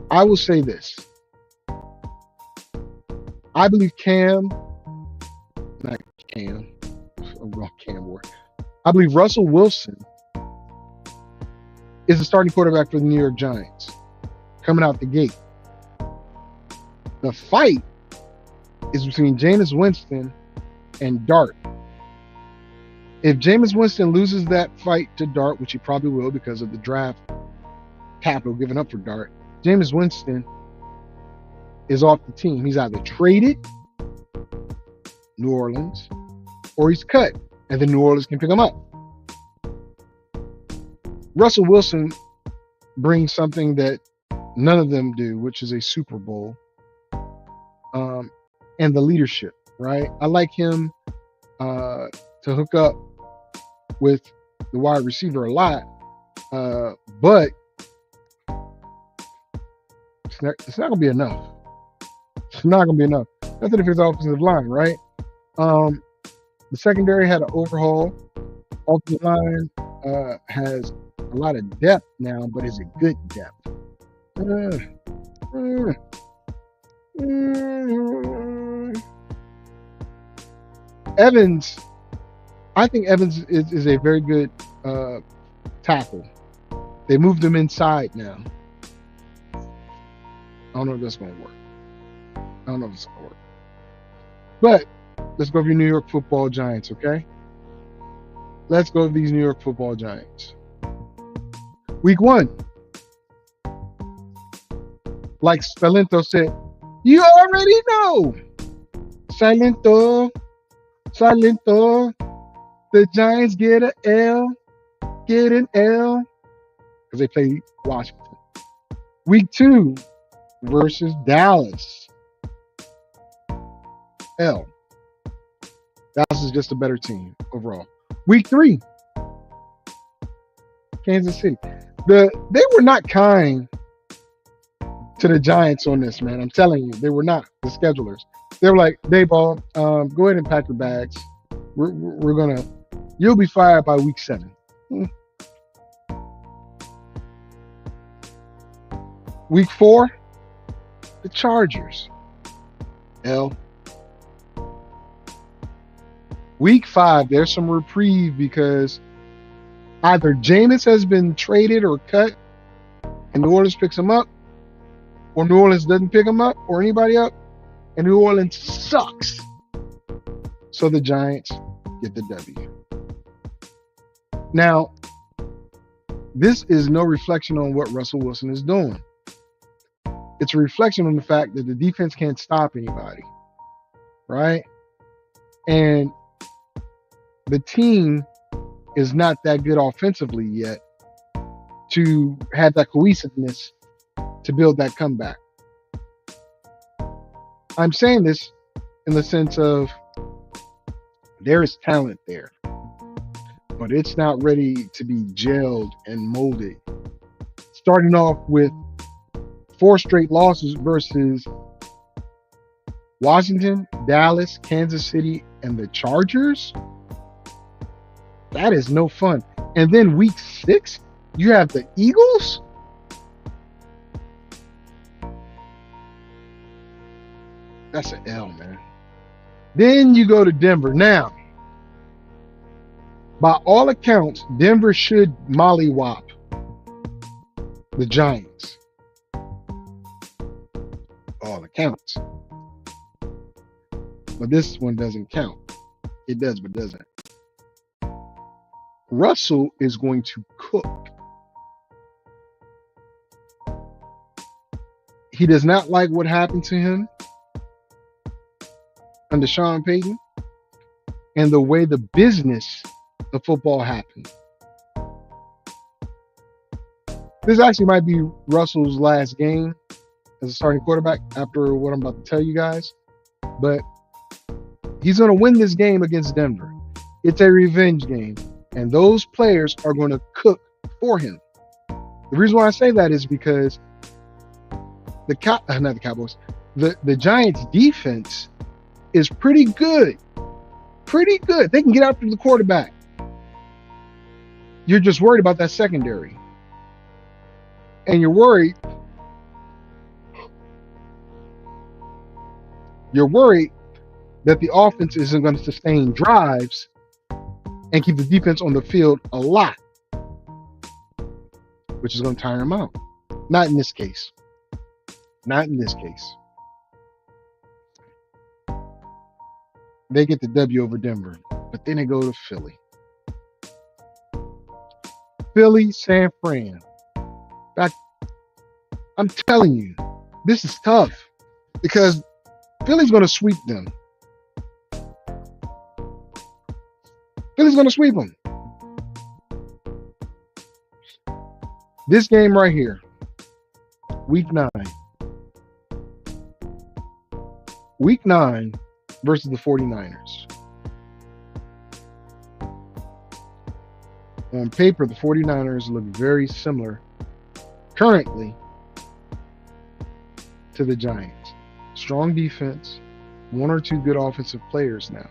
S5: I will say this. I believe not Cam, I'm going Cam Ward. I believe Russell Wilson is the starting quarterback for the New York Giants coming out the gate. The fight is between Jameis Winston and Dart. If Jameis Winston loses that fight to Dart, which he probably will because of the draft capital given up for Dart, Jameis Winston is off the team. He's either traded New Orleans or he's cut, and then New Orleans can pick him up. Russell Wilson brings something that none of them do, which is a Super Bowl, and the leadership, right? I like him to hook up with the wide receiver a lot, but it's not going to be enough. It's not going to be enough. Nothing if it's offensive line, right? The secondary had an overhaul. Offensive line has a lot of depth now, but is it good depth? Evans, I think Evans is a very good tackle. They moved him inside now. I don't know if that's going to work. But let's go over your New York Football Giants, okay? Let's go over these New York Football Giants. Week 1. Like Salento said, you already know. Salento. The Giants get an L. Because they play Washington. Week 2 versus Dallas. L. Dallas is just a better team overall. Week 3, Kansas City. They were not kind to the Giants on this, man. I'm telling you, they were not. The schedulers. They were like, Dayball, go ahead and pack your bags. You'll be fired by week 7. Week 4, the Chargers. L. Week 5, there's some reprieve because either Jameis has been traded or cut and New Orleans picks him up, or New Orleans doesn't pick him up or anybody up, and New Orleans sucks. So the Giants get the W. Now, this is no reflection on what Russell Wilson is doing. It's a reflection on the fact that the defense can't stop anybody, right? And the team is not that good offensively yet to have that cohesiveness to build that comeback. I'm saying this in the sense of there is talent there, but it's not ready to be gelled and molded. Starting off with 4 straight losses versus Washington, Dallas, Kansas City, and the Chargers. That is no fun. And then week 6, you have the Eagles. That's an L, man. Then you go to Denver. Now, by all accounts, Denver should mollywop the Giants. All accounts. But this one doesn't count. It does, but doesn't. Russell is going to cook. He does not like what happened to him under Sean Payton and the way the business of football happened. This actually might be Russell's last game as a starting quarterback after what I'm about to tell you guys, but he's going to win this game against Denver. It's a revenge game, and those players are going to cook for him. The reason why I say that is because not the Cowboys, the Giants defense is pretty good. Pretty good. They can get after the quarterback. You're just worried about that secondary. And you're worried that the offense isn't going to sustain drives and keep the defense on the field a lot, which is going to tire them out. Not in this case. Not in this case. They get the W over Denver, but then they go to Philly. Philly, San Fran. I'm telling you, this is tough because Philly's going to sweep them. Philly's going to sweep them. This game right here, week 9. Week 9 versus the 49ers. On paper, the 49ers look very similar currently to the Giants. Strong defense, one or two good offensive players now.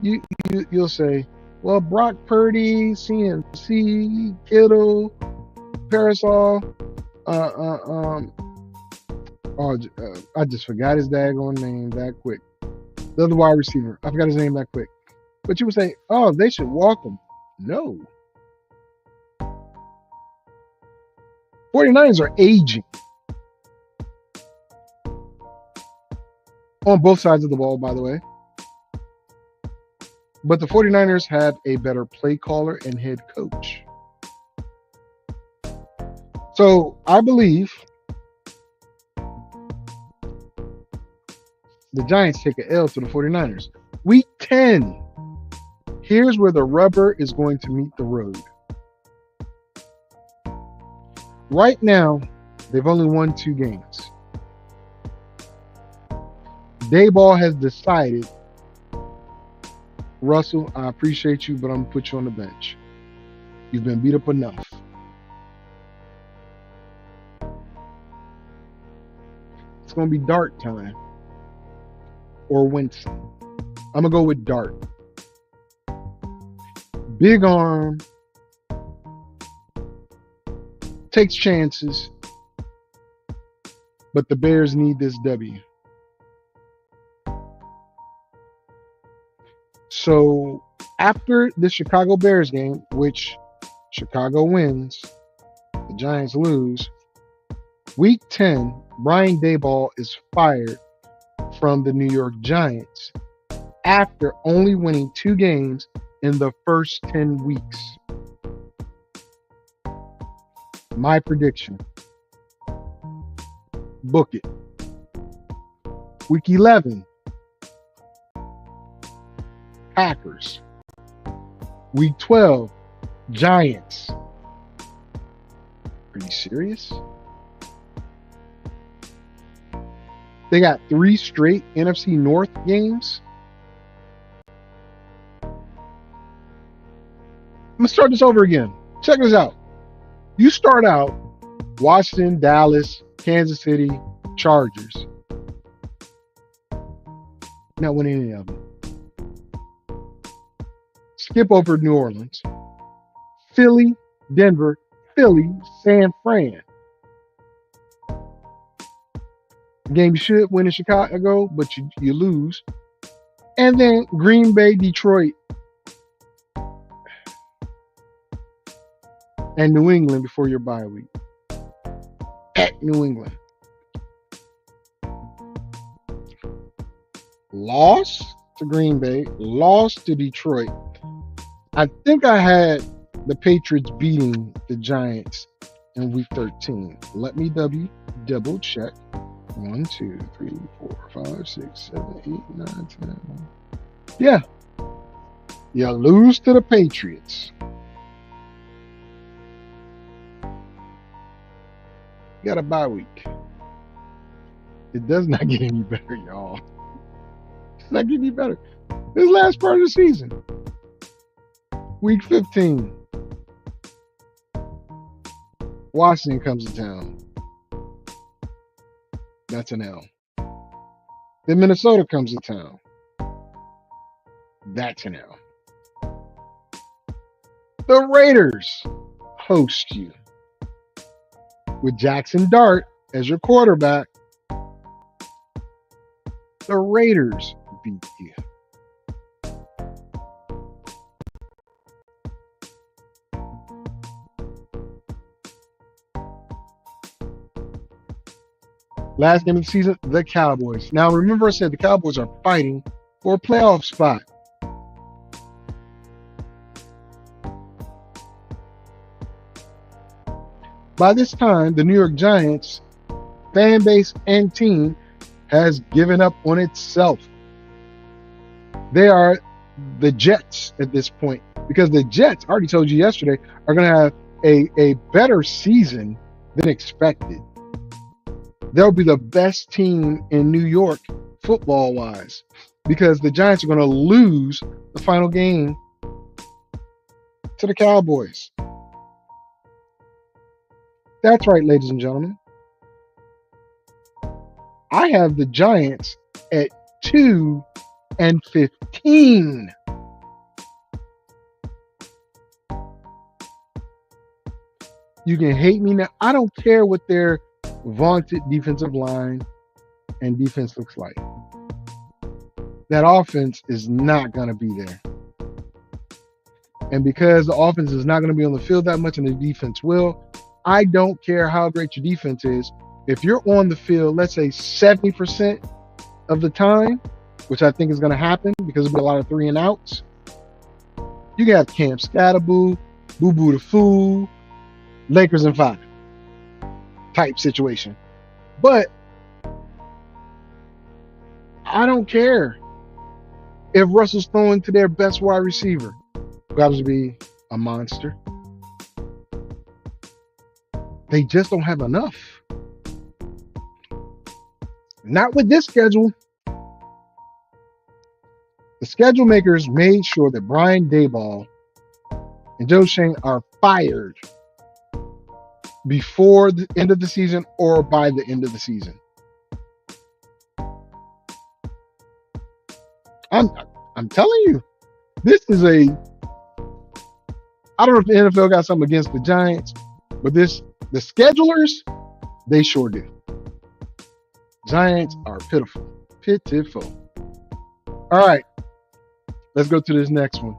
S5: You'll say, well, Brock Purdy, CMC, Kittle, Parasol, I just forgot his daggone name that quick. The other wide receiver, I forgot his name that quick. But you would say, oh, they should walk him. No. 49ers are aging. On both sides of the ball, by the way. But the 49ers have a better play caller and head coach. So I believe the Giants take an L to the 49ers. Week 10. Here's where the rubber is going to meet the road. Right now, they've only won 2 games. Dayball has decided, Russell, I appreciate you, but I'm going to put you on the bench. You've been beat up enough. It's going to be Dart time. Or Winston. I'm going to go with Dart. Big arm. Takes chances. But the Bears need this W. So after the Chicago Bears game, which Chicago wins, the Giants lose, week 10, Brian Daboll is fired from the New York Giants after only winning 2 games in the first 10 weeks. My prediction. Book it. Week 11. Packers. Week 12. Giants. Are you serious? They got 3 straight NFC North games. I'm going to start this over again. Check this out. You start out Washington, Dallas, Kansas City, Chargers. Not winning any of them. Skip over New Orleans. Philly, Denver, Philly, San Fran. Game you should win in Chicago, but you lose. And then Green Bay, Detroit, and New England before your bye week. At New England. Loss to Green Bay, loss to Detroit. I think I had the Patriots beating the Giants in week 13. Let me double check. 1, 2, 3, 4, 5, 6, 7, 8, 9, 10. Yeah. You lose to the Patriots. got a bye week. It does not get any better, y'all. It's not getting any better. This last part of the season. Week 15. Washington comes to town. That's an L. Then Minnesota comes to town. That's an L. The Raiders host you with Jackson Dart as your quarterback. The Raiders beat you. Last game of the season, the Cowboys. Now, remember I said the Cowboys are fighting for a playoff spot. By this time, the New York Giants fan base and team has given up on itself. They are the Jets at this point because the Jets, I already told you yesterday, are going to have a better season than expected. They'll be the best team in New York football-wise because the Giants are going to lose the final game to the Cowboys. That's right, ladies and gentlemen. I have the Giants at 2-15. You can hate me now. I don't care what their vaunted defensive line and defense looks like. That offense is not going to be there. And because the offense is not going to be on the field that much and the defense will, I don't care how great your defense is. If you're on the field, let's say 70% of the time, which I think is going to happen because there'll be a lot of 3 and outs, you can have Cam Scatterboo, Boo Boo the Fool, Lakers in 5 type situation. But I don't care if Russell's throwing to their best wide receiver, who happens to be a monster. They just don't have enough. Not with this schedule. The schedule makers made sure that Brian Daboll and Joe Schoen are fired before the end of the season or by the end of the season. I'm telling you, this is I don't know if the NFL got something against the Giants, but the schedulers, they sure do. Giants are pitiful. Pitiful. All right. Let's go to this next one.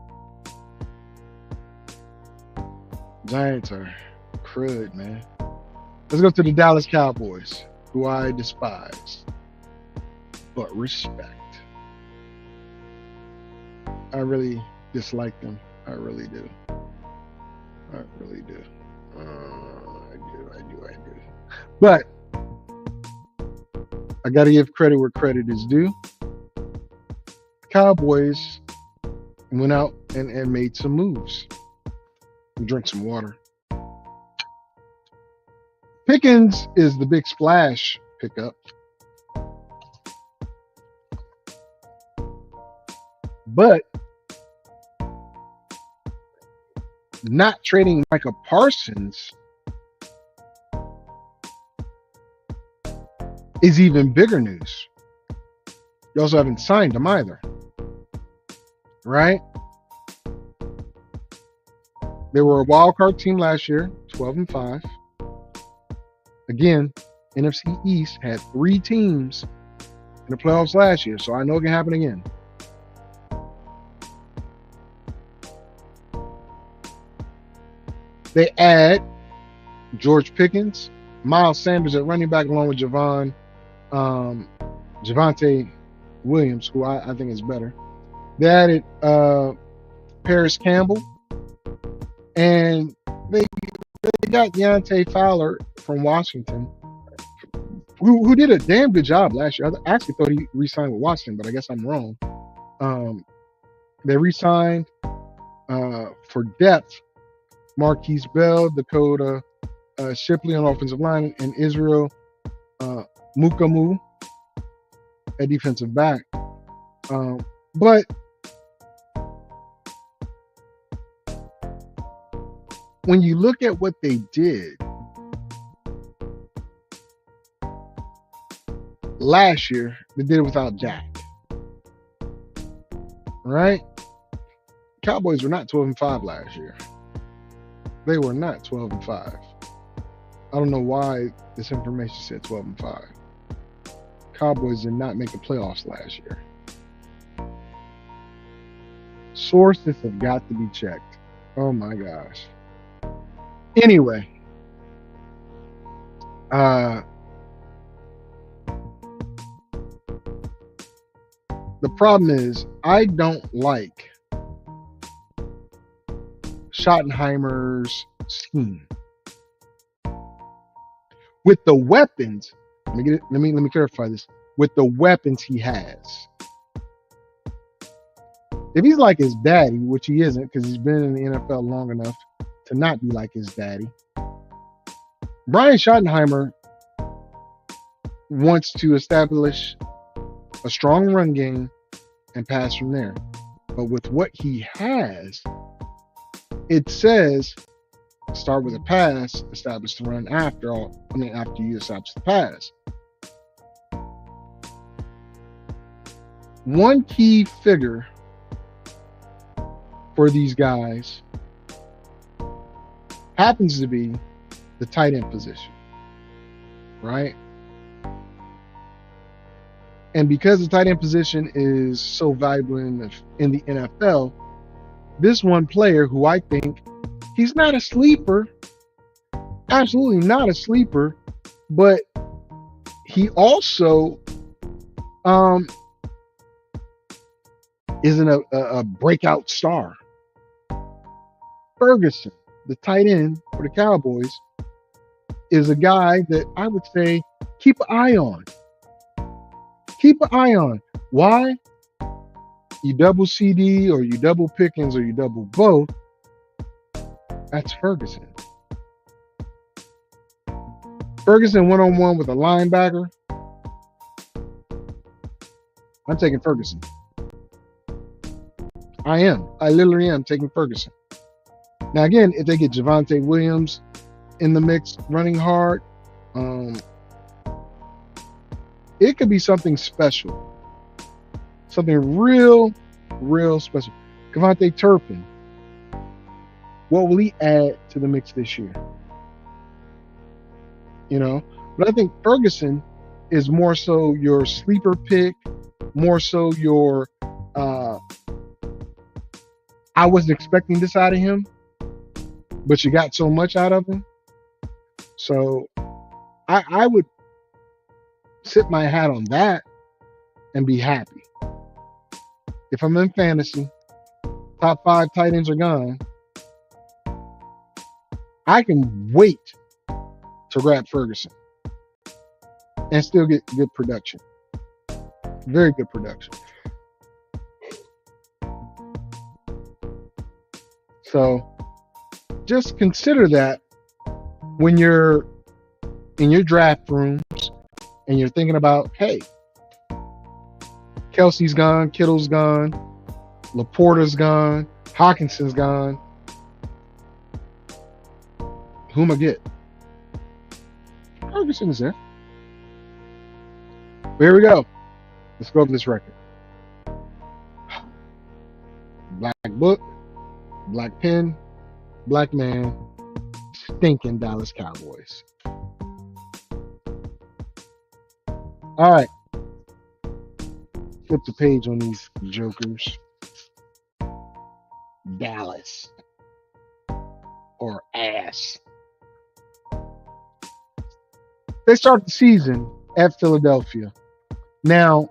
S5: Giants are crud, man. Let's go to the Dallas Cowboys, who I despise, but respect. I really dislike them. I really do. I really do. I do. But I got to give credit where credit is due. Cowboys went out and made some moves. Drink some water. Pickens is the big splash pickup. But not trading Micah Parsons is even bigger news. You also haven't signed him either. Right? They were a wild card team last year, 12-5. Again, NFC East had 3 teams in the playoffs last year, so I know it can happen again. They add George Pickens, Miles Sanders at running back, along with Javonte Williams, who I think is better. They added Paris Campbell, and they got Deontay Fowler from Washington, who did a damn good job last year. I actually thought he re-signed with Washington, but I guess I'm wrong. They re-signed for depth Marquise Bell, Dakota Shipley on offensive line, and Israel Mukamu at defensive back. But when you look at what they did last year, they did it without Jack. Right? Cowboys were not 12-5 last year. They were not 12-5. I don't know why this information said 12-5. Cowboys did not make the playoffs last year. Sources have got to be checked. Oh my gosh. Anyway, the problem is I don't like Schottenheimer's scheme. With the weapons, let me clarify this. With the weapons he has, if he's like his daddy, which he isn't, because he's been in the NFL long enough to not be like his daddy, Brian Schottenheimer wants to establish a strong run game and pass from there. But with what he has, it says start with a pass, establish the run after you establish the pass. One key figure for these guys happens to be the tight end position, right? And because the tight end position is so valuable in the NFL, this one player who I think he's not a sleeper, absolutely not a sleeper, but he also isn't a breakout star. Ferguson, the tight end for the Cowboys, is a guy that I would say keep an eye on. Keep an eye on. Why? You double CD or you double Pickens or you double both. That's Ferguson. Ferguson one-on-one with a linebacker. I'm taking Ferguson. I literally am taking Ferguson. Now, again, if they get Javonte Williams in the mix running hard, it could be something special. Something real special. Kevontae Turpin. What will he add to the mix this year? You know, but I think Ferguson is more so your sleeper pick, more so your I wasn't expecting this out of him, but you got so much out of him. So I would sit my hat on that and be happy. If I'm in fantasy, top 5 tight ends are gone, I can wait to grab Ferguson and still get good production. Very good production. So just consider that when you're in your draft rooms and you're thinking about, hey, Kelsey's gone, Kittle's gone, Laporta's gone, Hawkinson's gone. Who am I get? Ferguson is there. But here we go. Let's go over this record. Black book, black pen, black man, stinking Dallas Cowboys. All right. Flip the page on these jokers. Dallas. Or ass. They start the season at Philadelphia. Now,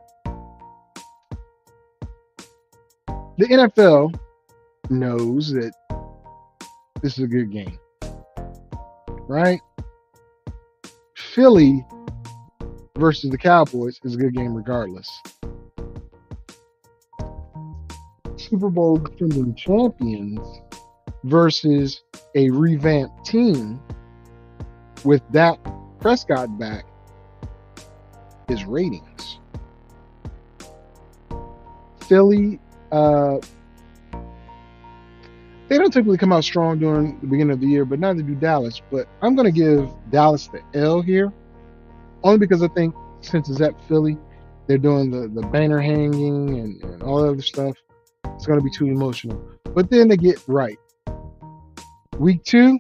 S5: the NFL knows that this is a good game, right? Philly versus the Cowboys is a good game regardless. Super Bowl defending champions versus a revamped team with Dak Prescott back is ratings. Philly, they don't typically come out strong during the beginning of the year, but neither do Dallas. But I'm going to give Dallas the L here, only because I think since it's at Philly, they're doing the banner hanging and all that other stuff. It's going to be too emotional. But then they get right. Week 2,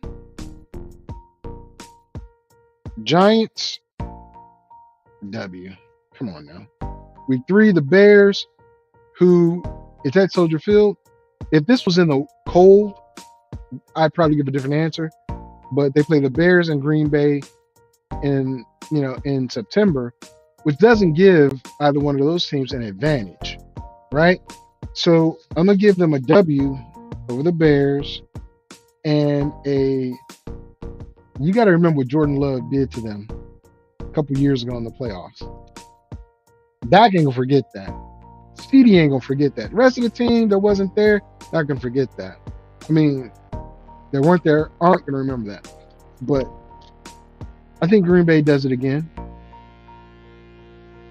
S5: Giants, W. Come on now. Week 3, the Bears, who it's at Soldier Field. If this was in the cold, I'd probably give a different answer. But they play the Bears and Green Bay in September, which doesn't give either one of those teams an advantage, right? So I'm gonna give them a W over the Bears and you got to remember what Jordan Love did to them a couple years ago in the playoffs. Dak ain't gonna forget that. CD ain't gonna forget that. The rest of the team that wasn't there, not gonna forget that. I mean, that weren't there aren't gonna remember that. But I think Green Bay does it again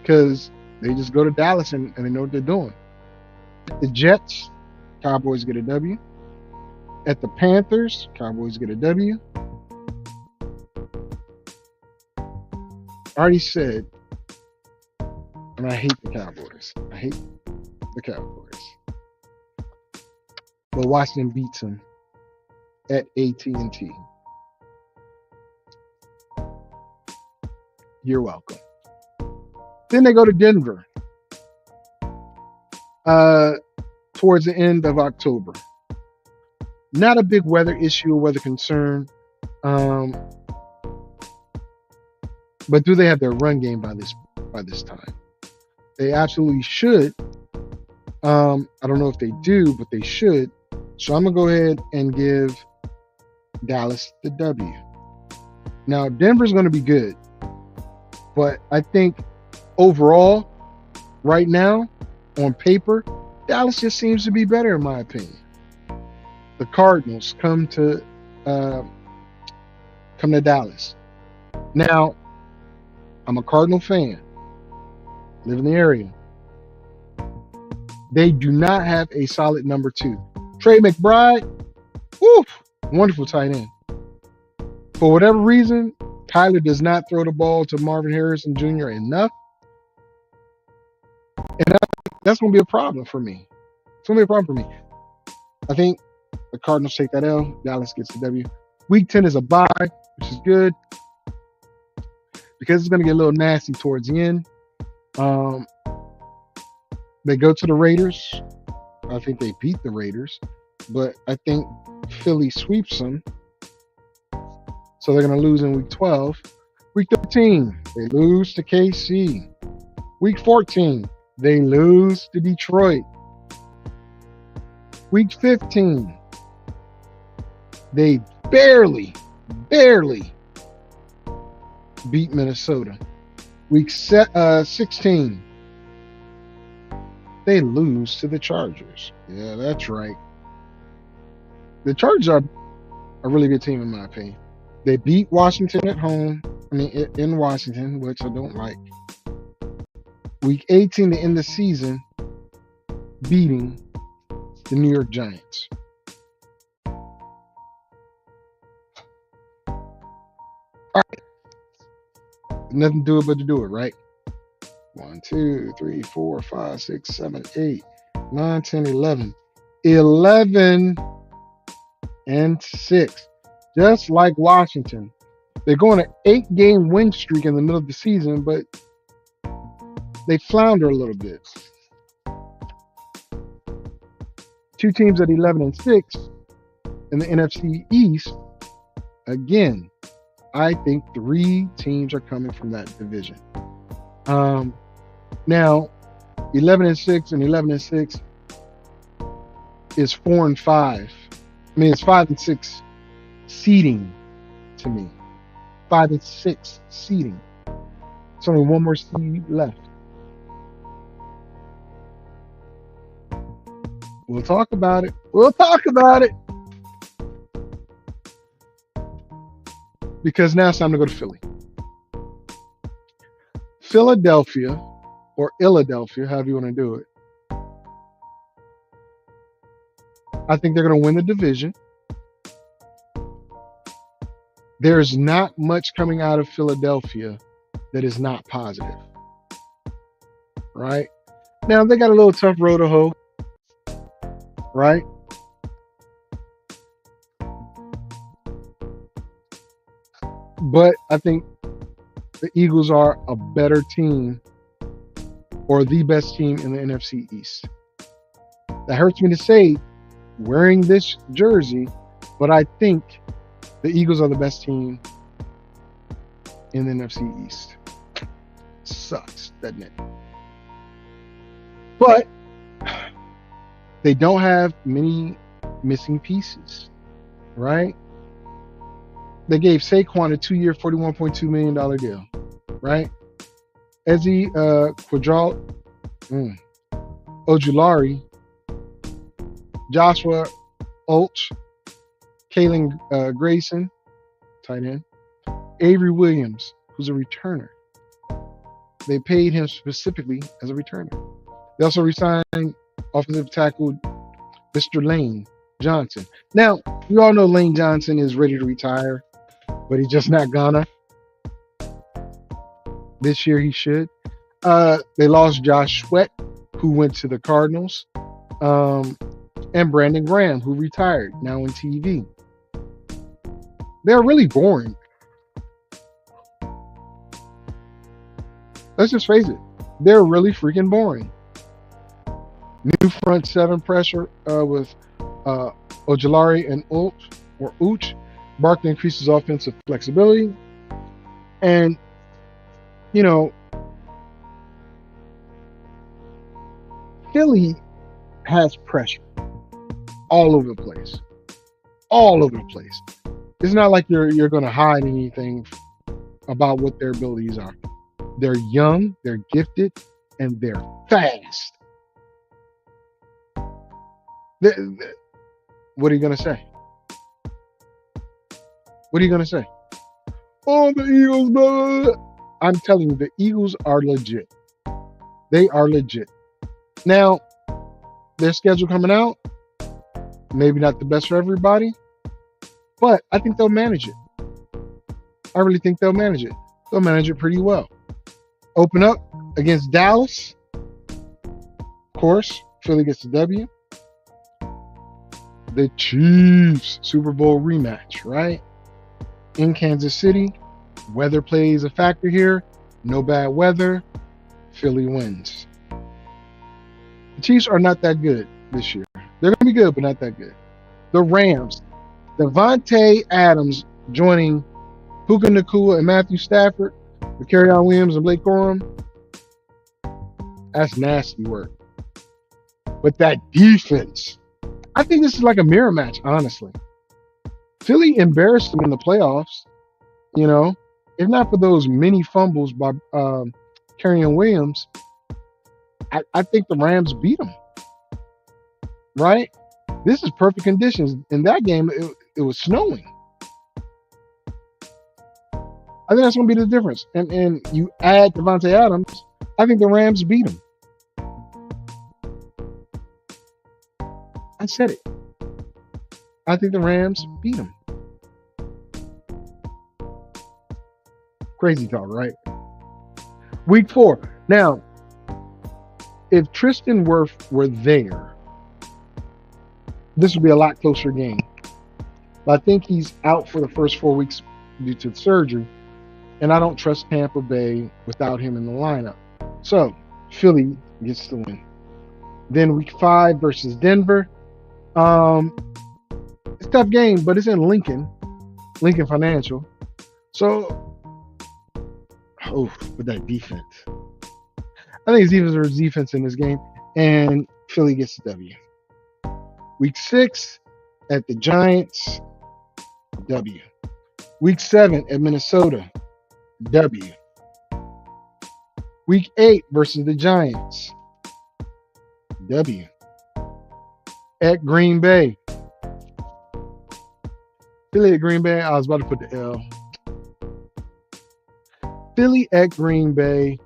S5: because they just go to Dallas and they know what they're doing. The Jets, Cowboys get a W. At the Panthers, Cowboys get a W. I already said, and I hate the Cowboys. I hate the Cowboys. But Washington beats them at AT&T. You're welcome. Then they go to Denver towards the end of October. Not a big weather issue or weather concern. But do they have their run game by this time? They absolutely should. I don't know if they do, but they should. So I'm gonna go ahead and give Dallas the W. Now Denver's gonna be good, but I think overall, right now, on paper, Dallas just seems to be better in my opinion. The Cardinals come to Dallas. Now, I'm a Cardinal fan. Live in the area. They do not have a solid number 2. Trey McBride, woof, wonderful tight end. For whatever reason, Kyler does not throw the ball to Marvin Harrison Jr. enough. And that's going to be a problem for me. It's going to be a problem for me. I think the Cardinals take that L. Dallas gets the W. Week 10 is a bye, which is good because it's going to get a little nasty towards the end. They go to the Raiders. I think they beat the Raiders, but I think Philly sweeps them. So they're going to lose in week 12. Week 13, they lose to KC. Week 14, they lose to Detroit. Week 15, they barely beat Minnesota. Week 16, they lose to the Chargers. Yeah, that's right. The Chargers are a really good team in my opinion. They beat Washington at home. In Washington, which I don't like. Week 18 to end the season, beating the New York Giants. All right. Nothing to do it but to do it, right? 1, 2, 3, 4, 5, 6, 7, 8, 9, 10, 11. 11 and 6. Just like Washington. They're going an 8-game win streak in the middle of the season, but they flounder a little bit. 2 teams at 11 and 6 in the NFC East. Again, I think 3 teams are coming from that division. Now, 11 and 6 and 11 and 6 is 4 and 5. It's 5 and 6 seeding to me. 5 and 6 seeding. It's only one more seed left. We'll talk about it. because now it's time to go to Philly. Philadelphia, or Philadelphia, however you want to do it. I think they're going to win the division. There's not much coming out of Philadelphia that is not positive, right? Now, they got a little tough road to hoe, right? But I think the Eagles are a better team, or the best team in the NFC East. That hurts me to say wearing this jersey, but I think the Eagles are the best team in the NFC East. Sucks, doesn't it? But they don't have many missing pieces, right? They gave Saquon a 2-year, $41.2 million deal, right? Ezzy Ojulari, Joshua Olch, Kalen Grayson, tight end, Avery Williams, who's a returner. They paid him specifically as a returner. They also re-signed offensive tackle Mr. Lane Johnson. Now, we all know Lane Johnson is ready to retire, but he's just not gonna. This year he should. They lost Josh Sweat, who went to the Cardinals, and Brandon Graham, who retired, now in TV. They're really boring. Let's just face it. They're really freaking boring. New front seven pressure with Ojulari and Uch. Barkley increases offensive flexibility. And, you know, Philly has pressure all over the place. All over the place. It's not like you're going to hide anything about what their abilities are. They're young, they're gifted, and they're fast. What are you going to say? What are you going to say? Oh, the Eagles, blah. I'm telling you, the Eagles are legit. They are legit. Now, their schedule coming out, maybe not the best for everybody, but I think they'll manage it. I really think they'll manage it. They'll manage it pretty well. Open up against Dallas. Of course, Philly gets the W. The Chiefs Super Bowl rematch, right? In Kansas City. Weather plays a factor here. No bad weather. Philly wins. The Chiefs are not that good this year. They're going to be good, but not that good. The Rams. Devontae Adams joining Puka Nacua and Matthew Stafford with Kerryon Williams and Blake Corum. That's nasty work. But that defense, I think this is like a mirror match, honestly. Philly embarrassed them in the playoffs, you know. If not for those mini fumbles by Kerryon Williams, I think the Rams beat them. Right? This is perfect conditions. In that game, it was snowing. I think that's going to be the difference. And you add Devontae Adams, I think the Rams beat him. I said it. I think the Rams beat him. Crazy talk, right? Week 4. Now, if Tristan Wirth were there, this would be a lot closer game. But I think he's out for the first 4 weeks due to surgery. And I don't trust Tampa Bay without him in the lineup. So, Philly gets the win. Then week 5 versus Denver. It's a tough game, but it's in Lincoln Financial. So, with that defense. I think it's even there's defense in this game. And Philly gets the W. Week 6 at the Giants, W. Week 7 at Minnesota, W. Week 8 versus the Giants, W. At Green Bay. Philly at Green Bay, I was about to put the L. Philly at Green Bay,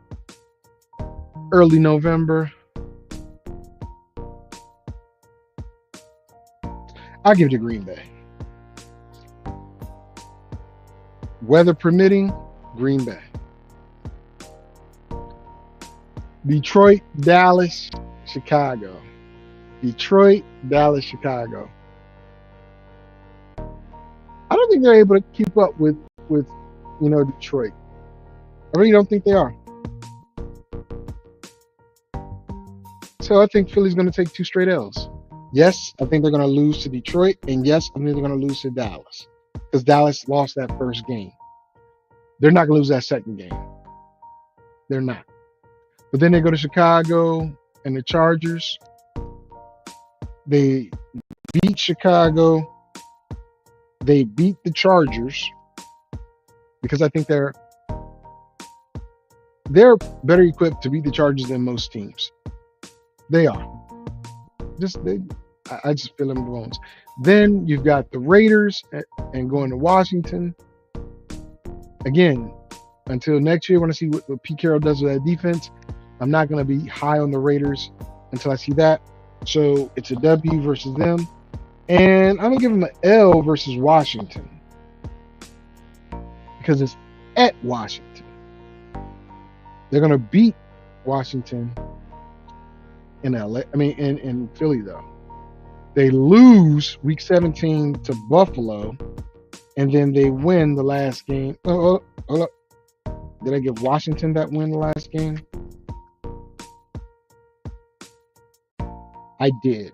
S5: early November. I'll give it to Green Bay. Weather permitting, Green Bay. Detroit, Dallas, Chicago. Detroit, Dallas, Chicago. I don't think they're able to keep up with Detroit. I really don't think they are. So I think Philly's going to take 2 straight L's. Yes, I think they're going to lose to Detroit, and yes, I think they're going to lose to Dallas because Dallas lost that first game. They're not going to lose that second game. They're not. But then they go to Chicago and the Chargers. They beat Chicago. They beat the Chargers because I think they're better equipped to beat the Chargers than most teams. They are. I just feel them in the bones. Then you've got the Raiders and going to Washington. Again, until next year, when I see what Pete Carroll does with that defense, I'm not going to be high on the Raiders until I see that. So it's a W versus them. And I'm going to give them an L versus Washington because it's at Washington. They're going to beat Washington in Philly, though. They lose week 17 to Buffalo, and then they win the last game. Hold up. Did I give Washington that win the last game? I did.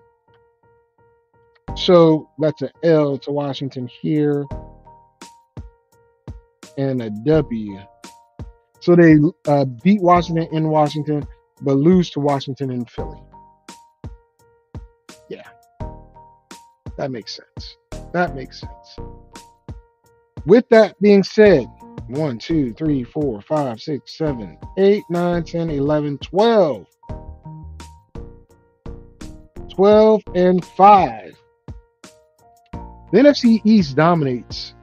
S5: So that's an L to Washington here and a W. So they beat Washington in Washington, but lose to Washington in Philly. Yeah. That makes sense. With that being said, 1, 2, 3, 4, 5, 6, 7, 8, 9, 10, 11, 12. 12 and 5. The NFC East dominates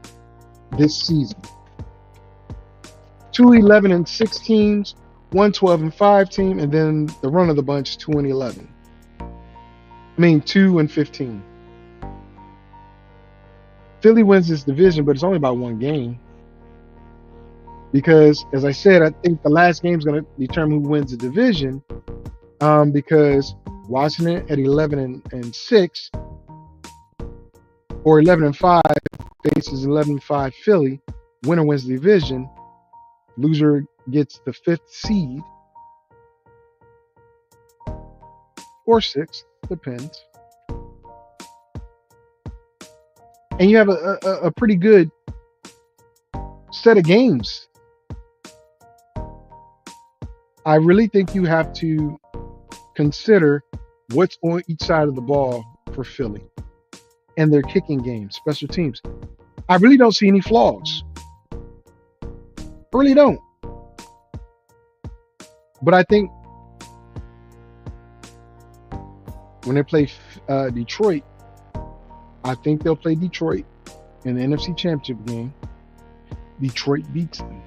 S5: this season. 2 11 and 6 teams, 1 12 and 5 team, and then the run of the bunch 2 and 11. 2 and 15. Philly wins this division, but it's only by 1 game. Because, as I said, I think the last game is going to determine who wins the division. Because Washington at 11 and 6 or 11 and 5 faces 11 and 5 Philly. Winner wins the division. Loser gets the 5th seed or 6th, depends. And you have a pretty good set of games. I really think you have to consider what's on each side of the ball for Philly and their kicking game, special teams. I really don't see any flaws. I really don't. But I think when they play Detroit, I think they'll play Detroit in the NFC Championship game. Detroit beats them.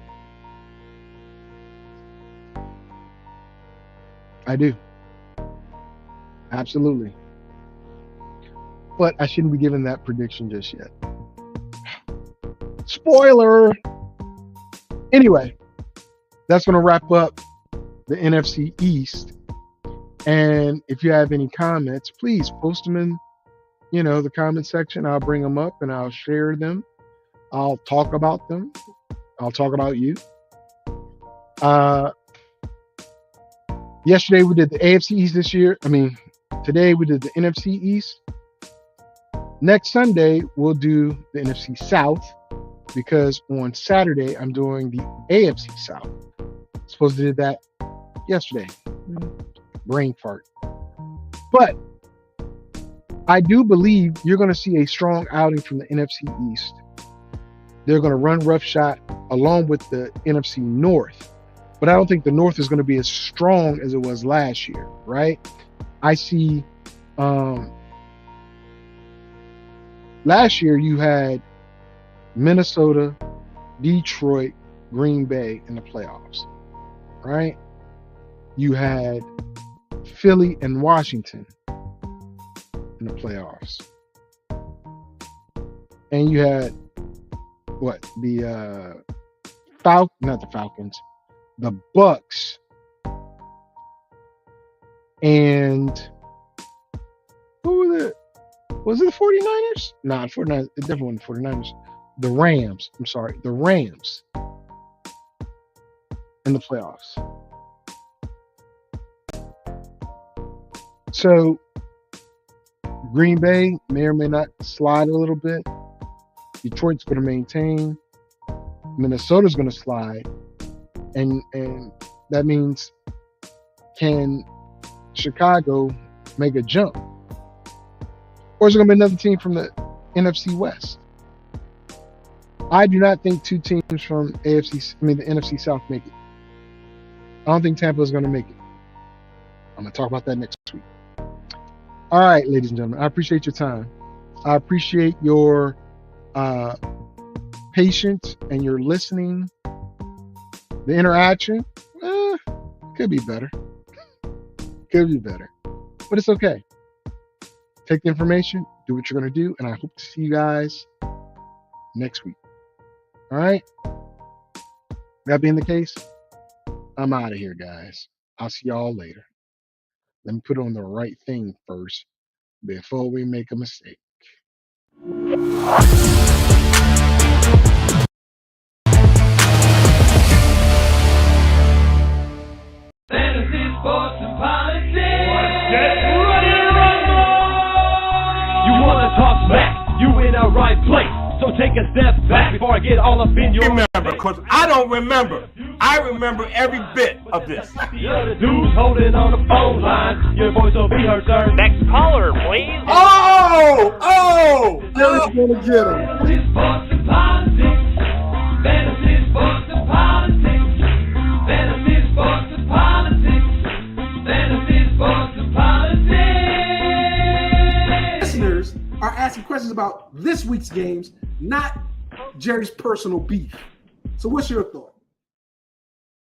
S5: I do. Absolutely. But I shouldn't be giving that prediction just yet. Spoiler! Anyway, that's going to wrap up the NFC East. And if you have any comments, please post them in, the comment section. I'll bring them up and I'll share them. I'll talk about them. I'll talk about you. Yesterday we did the AFC East this year. Today we did the NFC East. Next Sunday we'll do the NFC South because on Saturday I'm doing the AFC South. Supposed to do that yesterday. Brain fart. But I do believe you're going to see a strong outing from the NFC East. They're going to run roughshod along with the NFC North. But I don't think the North is going to be as strong as it was last year, right? I see last year you had Minnesota, Detroit, Green Bay in the playoffs, right? You had Philly and Washington in the playoffs. And you had what? The not the Falcons, the Bucks, and who were was it the 49ers? Nah, 49ers, it definitely wasn't the 49ers. The Rams, I'm sorry, the Rams in the playoffs. So Green Bay may or may not slide a little bit. Detroit's going to maintain. Minnesota's going to slide. And that means, can Chicago make a jump? Or is it going to be another team from the NFC West? I do not think two teams from the NFC South make it. I don't think Tampa is going to make it. I'm going to talk about that next week. All right, ladies and gentlemen, I appreciate your time. I appreciate your patience and your listening. The interaction, could be better. Could be better. But it's okay. Take the information, do what you're going to do, and I hope to see you guys next week. All right? That being the case, I'm out of here, guys. I'll see y'all later. Let me put on the right thing first before we make a mistake.
S1: Fantasy, sports, and politics.
S2: Get ready to rumble!
S1: You wanna talk smack? You in the right place. So take a step back before I get all up in your
S2: Remember, because I don't remember. I remember every bit of this.
S1: You're the dudes holding on the phone line. Your voice will be heard, sir.
S3: Next caller, please.
S2: Oh!
S4: Jerry's going to get him.
S1: Fantasy, sports, and politics. Fantasy, sports, and politics. Fantasy, sports, and politics. Fantasy, sports, and politics.
S4: Listeners are asking questions about this week's games, not Jerry's personal beef. So what's your thought?